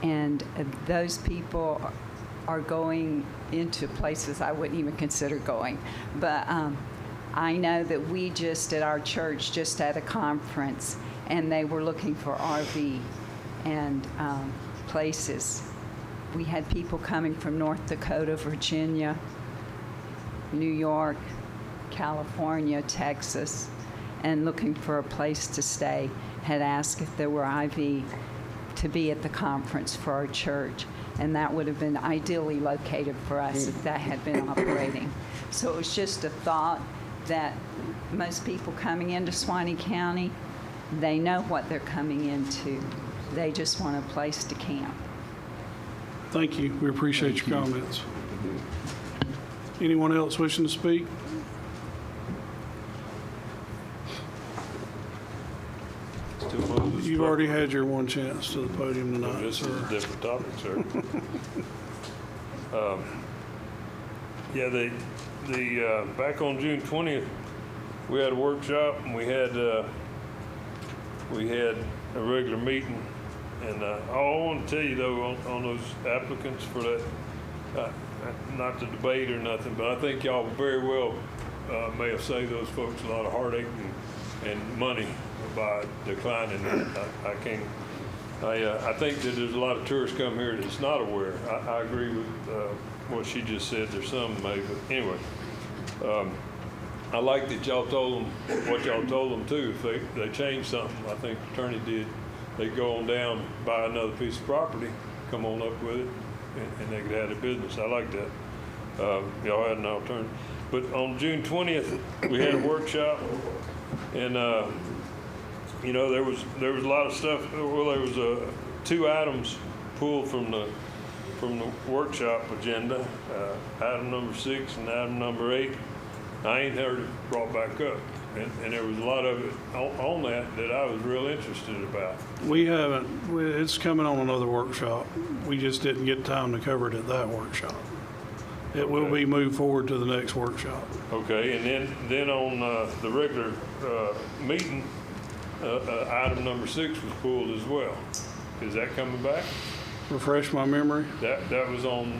And those people are going into places I wouldn't even consider going. But I know that we just at our church just had a conference, and they were looking for RV and places. We had people coming from North Dakota, Virginia, New York, California, Texas, and looking for a place to stay, had asked if there were IV to be at the conference for our church. And that would have been ideally located for us if that had been operating. So it was just a thought that most people coming into Suwannee County, they know what they're coming into. They just want a place to camp. Thank you. We appreciate your comments. Anyone else wishing to speak? You've already had your one chance to the podium tonight, This sir. is a different topic, sir. Yeah, back on June 20th, we had a workshop, and we had a regular meeting. And all I want to tell you, though, on those applicants for that, not to debate or nothing, but I think y'all very well may have saved those folks a lot of heartache and money by declining that. I think that there's a lot of tourists come here that's not aware. I agree with what she just said. There's some maybe, but anyway. I like that y'all told them what y'all told them too. If they changed something, I think the attorney did, they go on down, buy another piece of property, come on up with it, and they could have their business. I like that. Y'all had an alternative. But on June 20th, we had a workshop, and you know, there was a lot of stuff. Well, there was 2 items pulled from the workshop agenda, item number 6 and item number 8. I ain't heard it brought back up, and there was a lot of it on that I was real interested about. We haven't, it's coming on another workshop. We just didn't get time to cover it at that workshop. It will be moved forward to the next workshop. Okay, and then on the regular meeting, item number 6 was pulled as well. Is that coming back? Refresh my memory. That was on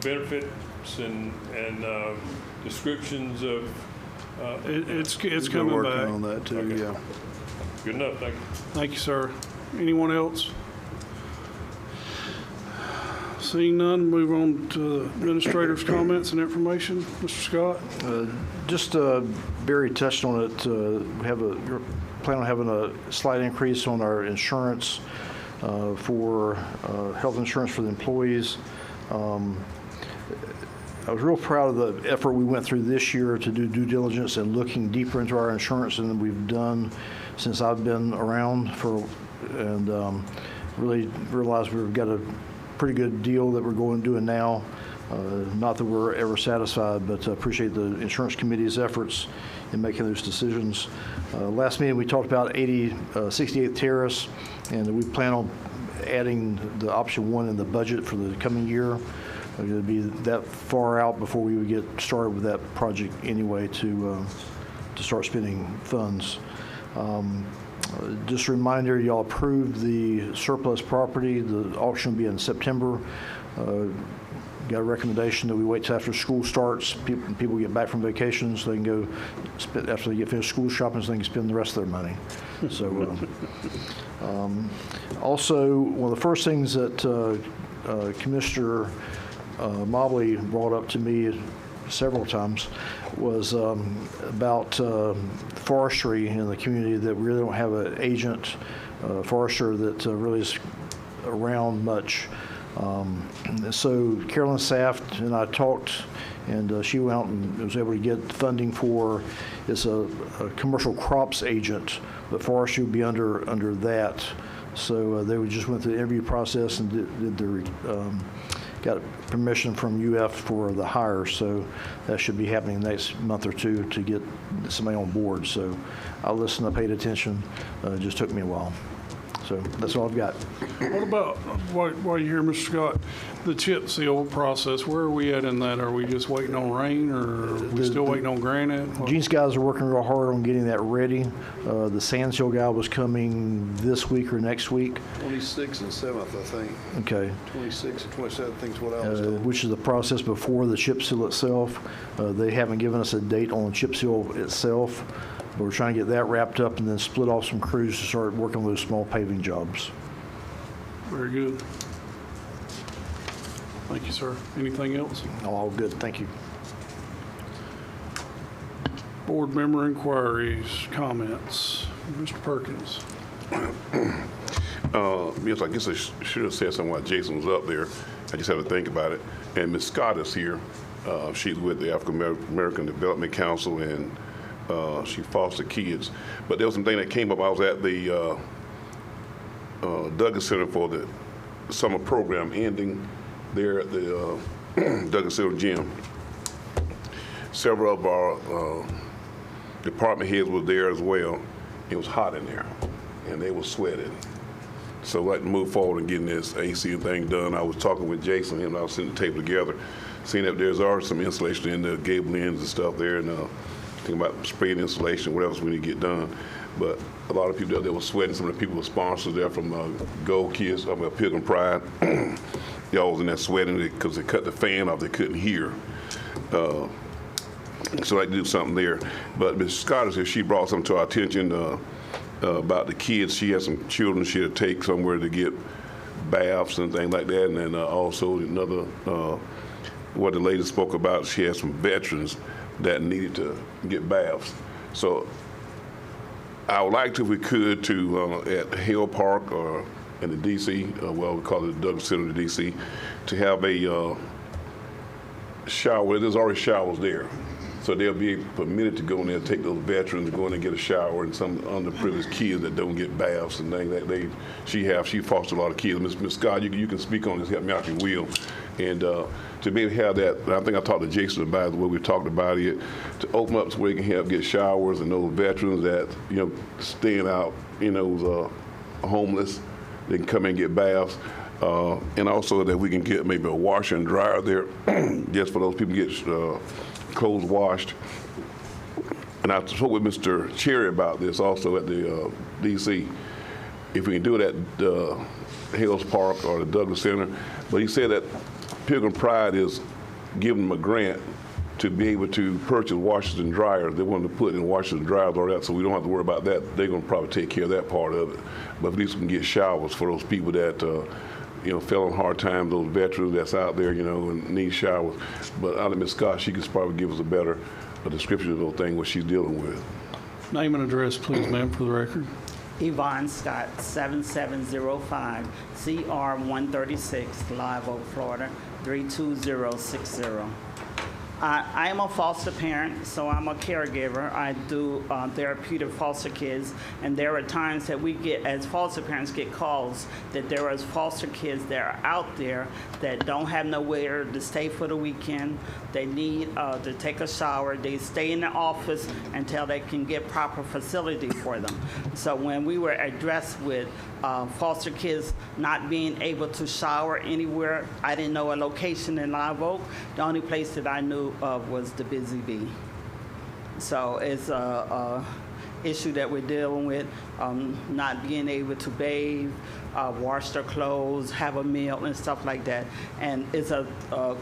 benefits and descriptions of. It's We're coming working back. on that too, Okay. yeah. Good enough, thank you. Thank you, sir. Anyone else? Seeing none, move on to the administrator's comments and information. Mr. Scott? Just Barry touched on it. We have plan on having a slight increase on our insurance for health insurance for the employees. I was real proud of the effort we went through this year to do due diligence and looking deeper into our insurance than we've done since I've been around and really realized we've got a pretty good deal that we're doing now. Not that we're ever satisfied, but appreciate the insurance committee's efforts in making those decisions. Last meeting we talked about 68th Terrace, and we plan on adding the option 1 in the budget for the coming year. It would be that far out before we would get started with that project anyway to start spending funds. Just a reminder, y'all approved the surplus property. The auction will be in September. Got a recommendation that we wait till after school starts. People get back from vacation so they can go spend, after they get finished school shopping, so they can spend the rest of their money. So, also, one of the first things that Commissioner Mobley brought up to me several times was about forestry in the community, that we really don't have an agent forester that really is around much. So Carolyn Saft and I talked, and she went out and was able to get funding for, it's a commercial crops agent, but forestry would be under that. So they just went through the interview process and got permission from UF for the hire. So that should be happening next month or two to get somebody on board. So I listened, I paid attention. It just took me a while. So that's all I've got. What about, while you're here, Mr. Scott, the chip seal process, where are we at in that? Are we just waiting on rain, or are we still waiting on granite? Gene's guys are working real hard on getting that ready. The sand seal guy was coming this week or next week. 26th and 7th, I think. Okay. 26th and 27th, I think is what I was told. Which is the process before the chip seal itself. They haven't given us a date on the chip seal itself. But we're trying to get that wrapped up and then split off some crews to start working on those small paving jobs. Very good. Thank you, sir. Anything else? All good, thank you. Board member inquiries, comments. Mr. Perkins. Yes, I guess I should have said something while Jason was up there. I just have to think about it. And Ms. Scott is here. She's with the African American Development Council, and she fosters kids. But there was something that came up. I was at the Douglas Center for the summer program ending there at the Douglas Center gym. Several of our department heads were there as well. It was hot in there, and they were sweating. So I'd like to move forward and getting this AC thing done. I was talking with Jason, and I was sitting at the table together, seeing that there's already some insulation in the gable ends and stuff there, and thinking about spraying insulation, what else we need to get done. But a lot of people out there were sweating. Some of the people were sponsors there from Gold Kids, Pilgrim Pride. Y'all was in there sweating because they cut the fan off. They couldn't hear. So I do something there. But Ms. Scott is here. She brought something to our attention about the kids. She had some children she had to take somewhere to get baths and things like that. And then also another, what the lady spoke about, she had some veterans that needed to get baths. So I would like to, if we could, to at Hale Park or in the D.C., well, we call it the Douglas Center in the D.C., to have a shower. There's already showers there. So they'll be permitted to go in there and take those veterans, go in and get a shower, and some underprivileged kids that don't get baths and things that she fosters a lot of kids. Ms. Scott, you can speak on this, help me out if you will. And to be able to have that, I think I talked to Jason about the way we talked about it, to open up so where you can help get showers, and those veterans that, staying out, homeless, they can come in and get baths. And also that we can get maybe a washer and dryer there just for those people to get clothes washed. And I spoke with Mr. Cherry about this also at the D.C. If we can do it at Hales Park or the Douglas Center. But he said that Pilgrim Pride is giving them a grant to be able to purchase washers and dryers. They want to put in washers and dryers or that, so we don't have to worry about that. They're going to probably take care of that part of it. But at least we can get showers for those people that fell on hard times, those veterans that's out there, and need showers. But out of Ms. Scott, she could probably give us a better description of those things, what she's dealing with. Name and address, please, ma'am, for the record. Yvonne Scott, 7705 CR 136, Live Oak, Florida, 32060. I am a foster parent, so I'm a caregiver. I do therapeutic foster kids, and there are times that we get, as foster parents, get calls that there are foster kids that are out there that don't have nowhere to stay for the weekend. They need to take a shower. They stay in the office until they can get proper facility for them. So when we were addressed with foster kids not being able to shower anywhere, I didn't know a location in Live Oak. The only place that I knew of was the Busy Bee. So it's a issue that we're dealing with, not being able to bathe, wash their clothes, have a meal and stuff like that. And it's a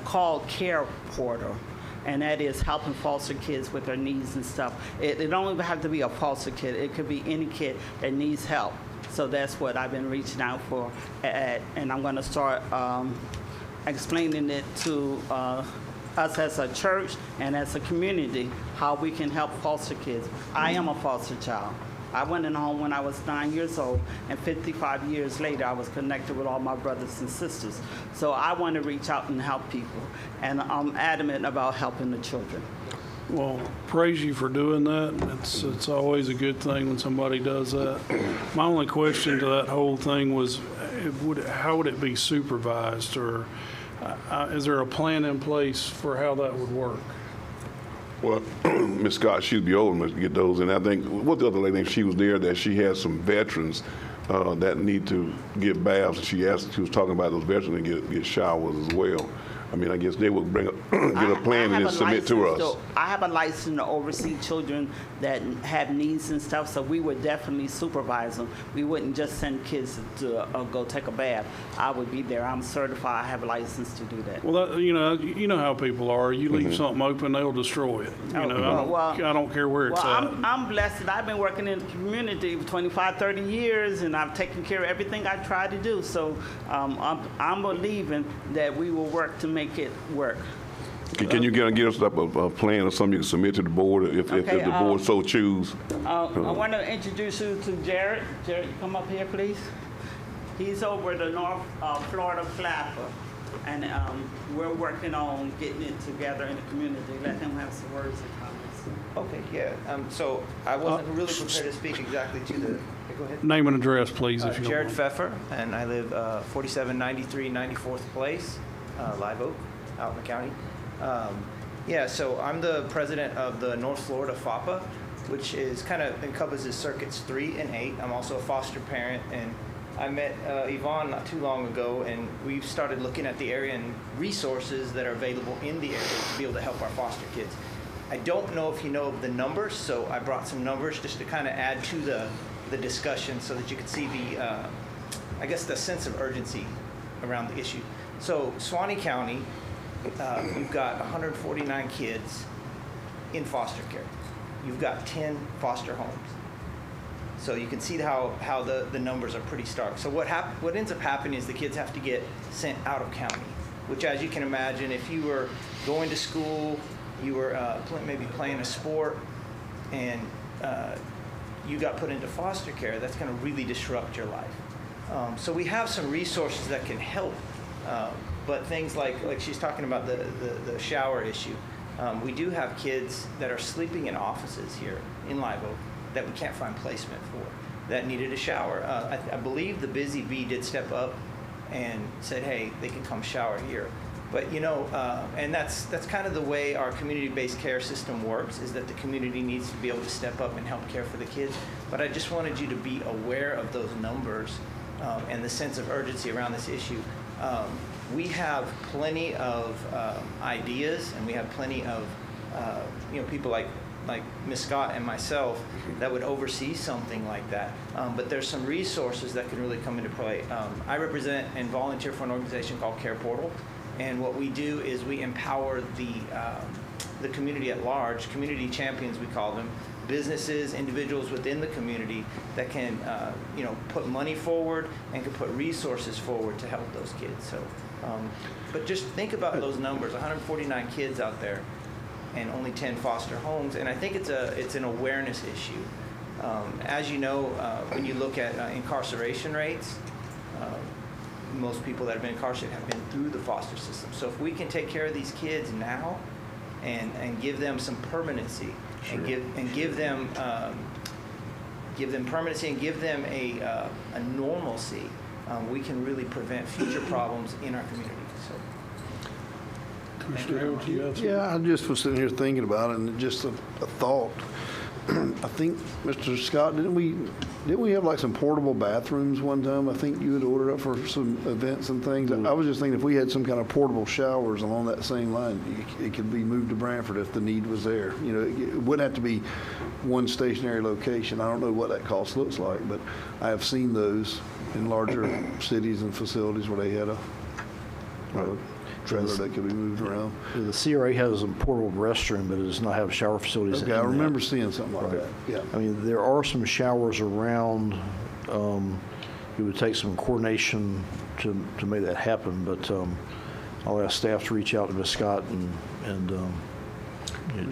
called Care Portal, and that is helping foster kids with their needs and stuff. It don't even have to be a foster kid. It could be any kid that needs help. So that's what I've been reaching out for, and I'm going to start explaining it to us as a church and as a community, how we can help foster kids. I am a foster child, I went in home when I was 9 years old, and 55 years later, I was connected with all my brothers and sisters. So I want to reach out and help people, and I'm adamant about helping the children. Well, praise you for doing that. It's always a good thing when somebody does that. My only question to that whole thing was, how would it be supervised, or is there a plan in place for how that would work? Well, Ms. Scott, she'd be old enough to get those. And I think, what the other lady, she was there, that she had some veterans that need to get baths. She was talking about those veterans and get showers as well. I mean, I guess they would get a plan and then submit to us. I have a license to oversee children that have needs and stuff, so we would definitely supervise them. We wouldn't just send kids to go take a bath. I would be there. I'm certified. I have a license to do that. Well, you know how people are. You leave something open, they'll destroy it. I don't care where it's at. I'm blessed. I've been working in the community for 25, 30 years, and I've taken care of everything I tried to do. So I'm believing that we will work to make it work. Can you get us up a plan or something you can submit to the board if the board so choose? I want to introduce you to Jared. Jared, you come up here, please. He's over the North Florida flapper, and we're working on getting it together in the community. Let him have some words and comments. Okay, yeah. So I wasn't really prepared to speak exactly to the. Go ahead. Name and address, please, if you Jared don't mind. Pfeffer, and I live 4793 94th Place, Live Oak, out in the county. Yeah, so I'm the president of the North Florida FAPA, which is kind of encompasses circuits 3 and 8. I'm also a foster parent, and I met Yvonne not too long ago, and we've started looking at the area and resources that are available in the area to be able to help our foster kids. I don't know if you know the numbers, so I brought some numbers just to kind of add to the discussion so that you could see the, I guess, the sense of urgency around the issue. So Suwannee County, you've got 149 kids in foster care. You've got 10 foster homes. So you can see how the numbers are pretty stark. So what ends up happening is the kids have to get sent out of county, which, as you can imagine, if you were going to school, you were maybe playing a sport, and you got put into foster care, that's going to really disrupt your life. So we have some resources that can help. But things like she's talking about the shower issue. We do have kids that are sleeping in offices here in Live Oak that we can't find placement for, that needed a shower. I believe the Busy Bee did step up and said, hey, they can come shower here. But and that's kind of the way our community-based care system works, is that the community needs to be able to step up and help care for the kids. But I just wanted you to be aware of those numbers and the sense of urgency around this issue. We have plenty of ideas, and we have plenty of people like Ms. Scott and myself that would oversee something like that. But there's some resources that can really come into play. I represent and volunteer for an organization called Care Portal, and what we do is we empower the community at large, community champions we call them, businesses, individuals within the community that can put money forward and can put resources forward to help those kids. So, but just think about those numbers: 149 kids out there, and only 10 foster homes. And I think it's an awareness issue. As you know, when you look at incarceration rates, most people that have been incarcerated have been through the foster system. So if we can take care of these kids now, and give them some permanency, sure, and give them permanency and give them a normalcy, we can really prevent future problems in our community. So. Yeah, I just was sitting here thinking about it, and just a thought. I think, Mr. Scott, didn't we have like some portable bathrooms one time? I think you had ordered up for some events and things. Mm-hmm. I was just thinking if we had some kind of portable showers along that same line, it could be moved to Branford if the need was there. It wouldn't have to be one stationary location. I don't know what that cost looks like, but I have seen those in larger cities and facilities where they had a trailer that could be moved around. The CRA has a portable restroom, but it does not have shower facilities. Okay, I remember seeing something like that. Yeah. I mean, there are some showers around. It would take some coordination to make that happen, but I'll ask staff to reach out to Ms. Scott and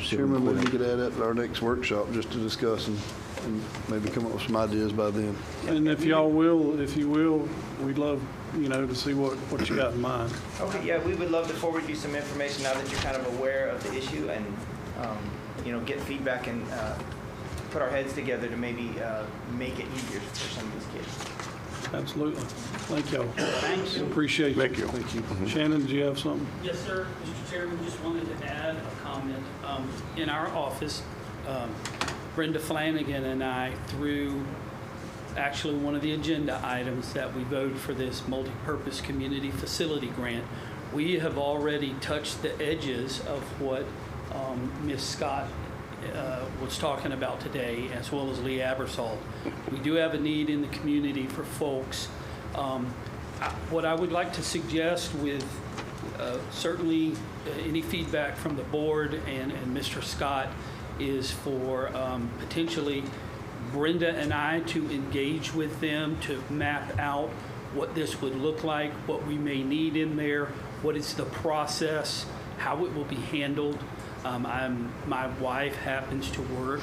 Chairman, maybe we could add that to our next workshop just to discuss and and maybe come up with some ideas by then. And if you will, we'd love, to see what you got in mind. Okay, yeah, we would love to forward you some information now that you're kind of aware of the issue and, get feedback and put our heads together to maybe make it easier for some of these kids. Absolutely. Thank y'all. Thanks. Appreciate you. Thank you. Thank you. Shannon, do you have something? Yes, sir. Mr. Chairman, just wanted to add a comment. In our office, Brenda Flanagan and I, through actually one of the agenda items that we voted for this multi-purpose community facility grant, we have already touched the edges of what Ms. Scott was talking about today, as well as Lee Abersalt. We do have a need in the community for folks. What I would like to suggest with certainly any feedback from the board and Mr. Scott is for potentially Brenda and I to engage with them to map out what this would look like, what we may need in there, what is the process, how it will be handled. My wife happens to work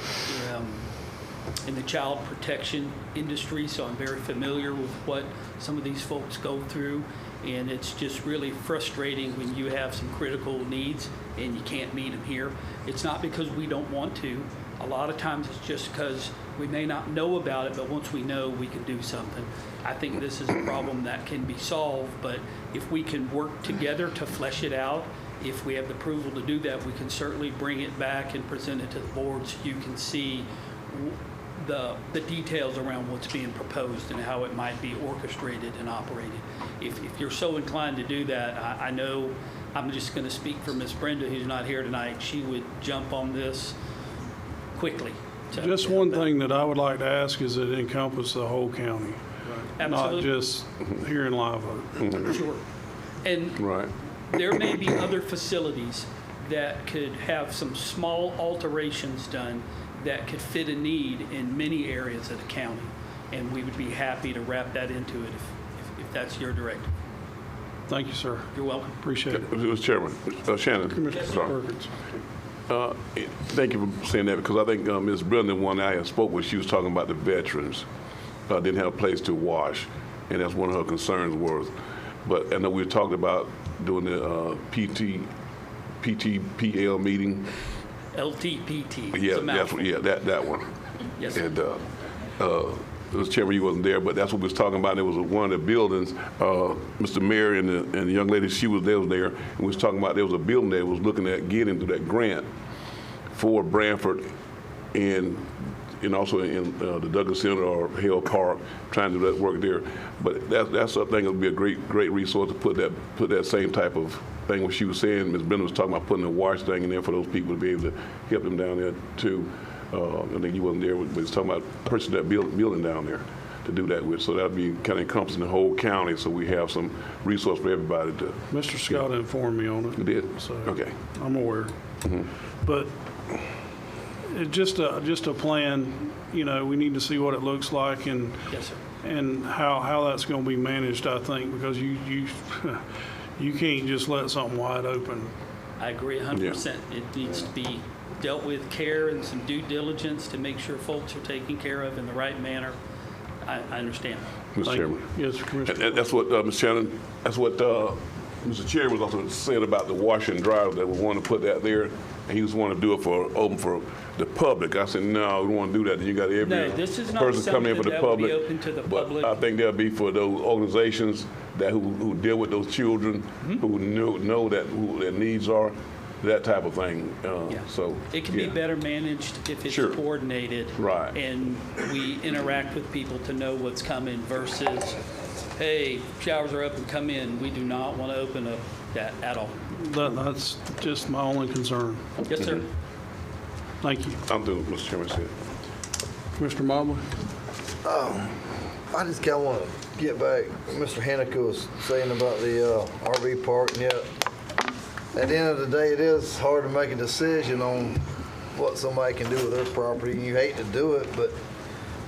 in the child protection industry, so I'm very familiar with what some of these folks go through, and it's just really frustrating when you have some critical needs and you can't meet them here. It's not because we don't want to. A lot of times it's just because we may not know about it, but once we know, we can do something. I think this is a problem that can be solved, but if we can work together to flesh it out, if we have the approval to do that, we can certainly bring it back and present it to the board so you can see the details around what's being proposed and how it might be orchestrated and operated. If you're so inclined to do that, I know I'm just going to speak for Ms. Brenda, who's not here tonight. She would jump on this quickly. Just one thing that I would like to ask is that it encompass the whole county, not Absolutely. just here in Live Oak. Sure. And Right. there may be other facilities that could have some small alterations done that could fit a need in many areas of the county. And we would be happy to wrap that into it if that's your directive. Thank you, sir. You're welcome. Appreciate it. Mr. Chairman, Shannon. Commissioner Sorry. Perkins. Thank you for saying that, because I think Ms. Brenda, one I had spoke with, she was talking about the veterans didn't have a place to wash, and that's one of her concerns was. But I know we were talking about doing the PTPL meeting. LTPT. Yeah, It's a that's mouthful. that one. Yes, sir. And Mr. Chairman, you wasn't there, but that's what we was talking about. It was one of the buildings. Mr. Mayor and the young lady, she was there, and we was talking about there was a building that was looking at getting to that grant for Branford and also in the Douglas Center or Hale Park, trying to do that work there. But that's I think it would be a great resource to put that same type of thing. What she was saying, Ms. Bennett was talking about putting a wash thing in there for those people to be able to help them down there too. I think you wasn't there, but was talking about purchasing that building down there to do that with. So that'd be kind of encompassing the whole county, so we have some resource for everybody to. Mr. Scott informed me on it. You did? So Okay. I'm aware. But it just a plan, we need to see what it looks like and Yes, sir. and how that's going to be managed, I think, because you can't just let something wide open. I agree 100%. It needs to be dealt with care and some due diligence to make sure folks are taken care of in the right manner. I understand. Mr. Chairman. Yes, Commissioner. And that's what, Ms. Shannon, that's what Mr. Chair was also saying about the washer and dryer, that we want to put that there, and he just want to do it open for the public. I said, no, we don't want to do that. Then you got every No, this is not person come in for something the that would be public. open to the But public. I think that'll be for those organizations who deal with those children, who know that who their needs are, that type of thing. So It can be better managed if it's Sure. coordinated. Right. And we interact with people to know what's coming versus, hey, showers are up and come in. We do not want to open up that at all. That's just my only concern. Yes, sir. Thank you. I'm through, Mr. Chairman said. Commissioner Mobley? I just kind of want to get back, Mr. Haneke was saying about the RV park, and yet, at the end of the day, it is hard to make a decision on what somebody can do with their property, and you hate to do it, but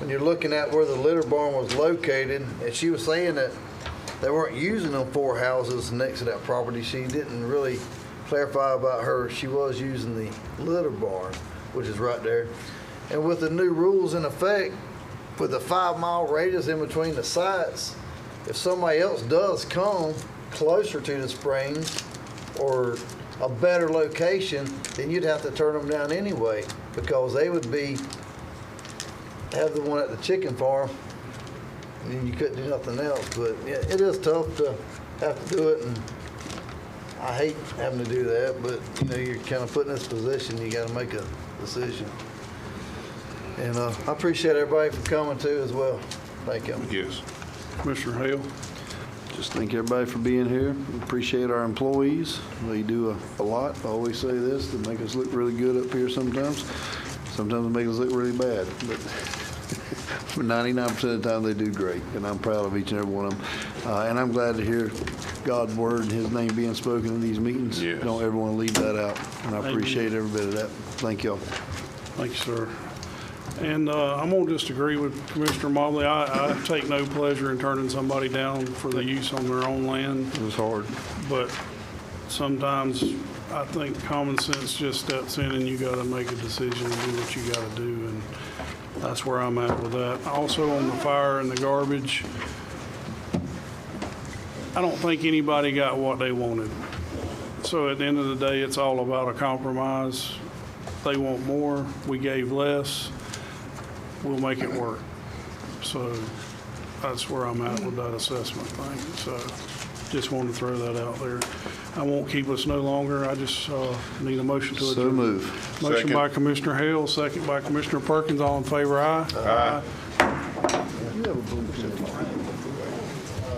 when you're looking at where the litter barn was located, and she was saying that they weren't using them 4 houses next to that property, she didn't really clarify about her, she was using the litter barn, which is right there. And with the new rules in effect, with a 5-mile radius in between the sites, if somebody else does come closer to the springs or a better location, then you'd have to turn them down anyway, because they would have the one at the chicken farm, and then you couldn't do nothing else. But yeah, it is tough to have to do it, and I hate having to do that, but you're kind of put in this position, you got to make a decision. And I appreciate everybody for coming too as well. Thank you. Yes. Commissioner Hale? Just thank everybody for being here. We appreciate our employees. They do a lot. I always say this, to make us look really good up here sometimes. Sometimes they make us look really bad, but for 99% of the time they do great, and I'm proud of each and every one of them. And I'm glad to hear God's word and his name being spoken in these meetings. Yes. Don't ever want to leave that out, and I appreciate every bit of that. Thank y'all. Thank you, sir. And I'm going to just agree with Commissioner Mobley. I take no pleasure in turning somebody down for the use on their own land. It was hard. But sometimes I think common sense just steps in, and you got to make a decision and do what you got to do. And that's where I'm at with that. Also on the fire and the garbage, I don't think anybody got what they wanted. So at the end of the day, it's all about a compromise. They want more, we gave less. We'll make it work. So that's where I'm at with that assessment thing. So just wanted to throw that out there. I won't keep us no longer. I just need a motion to adjourn. So move. Motion Second. by Commissioner Hale, second by Commissioner Perkins. All in favor, aye. Aye.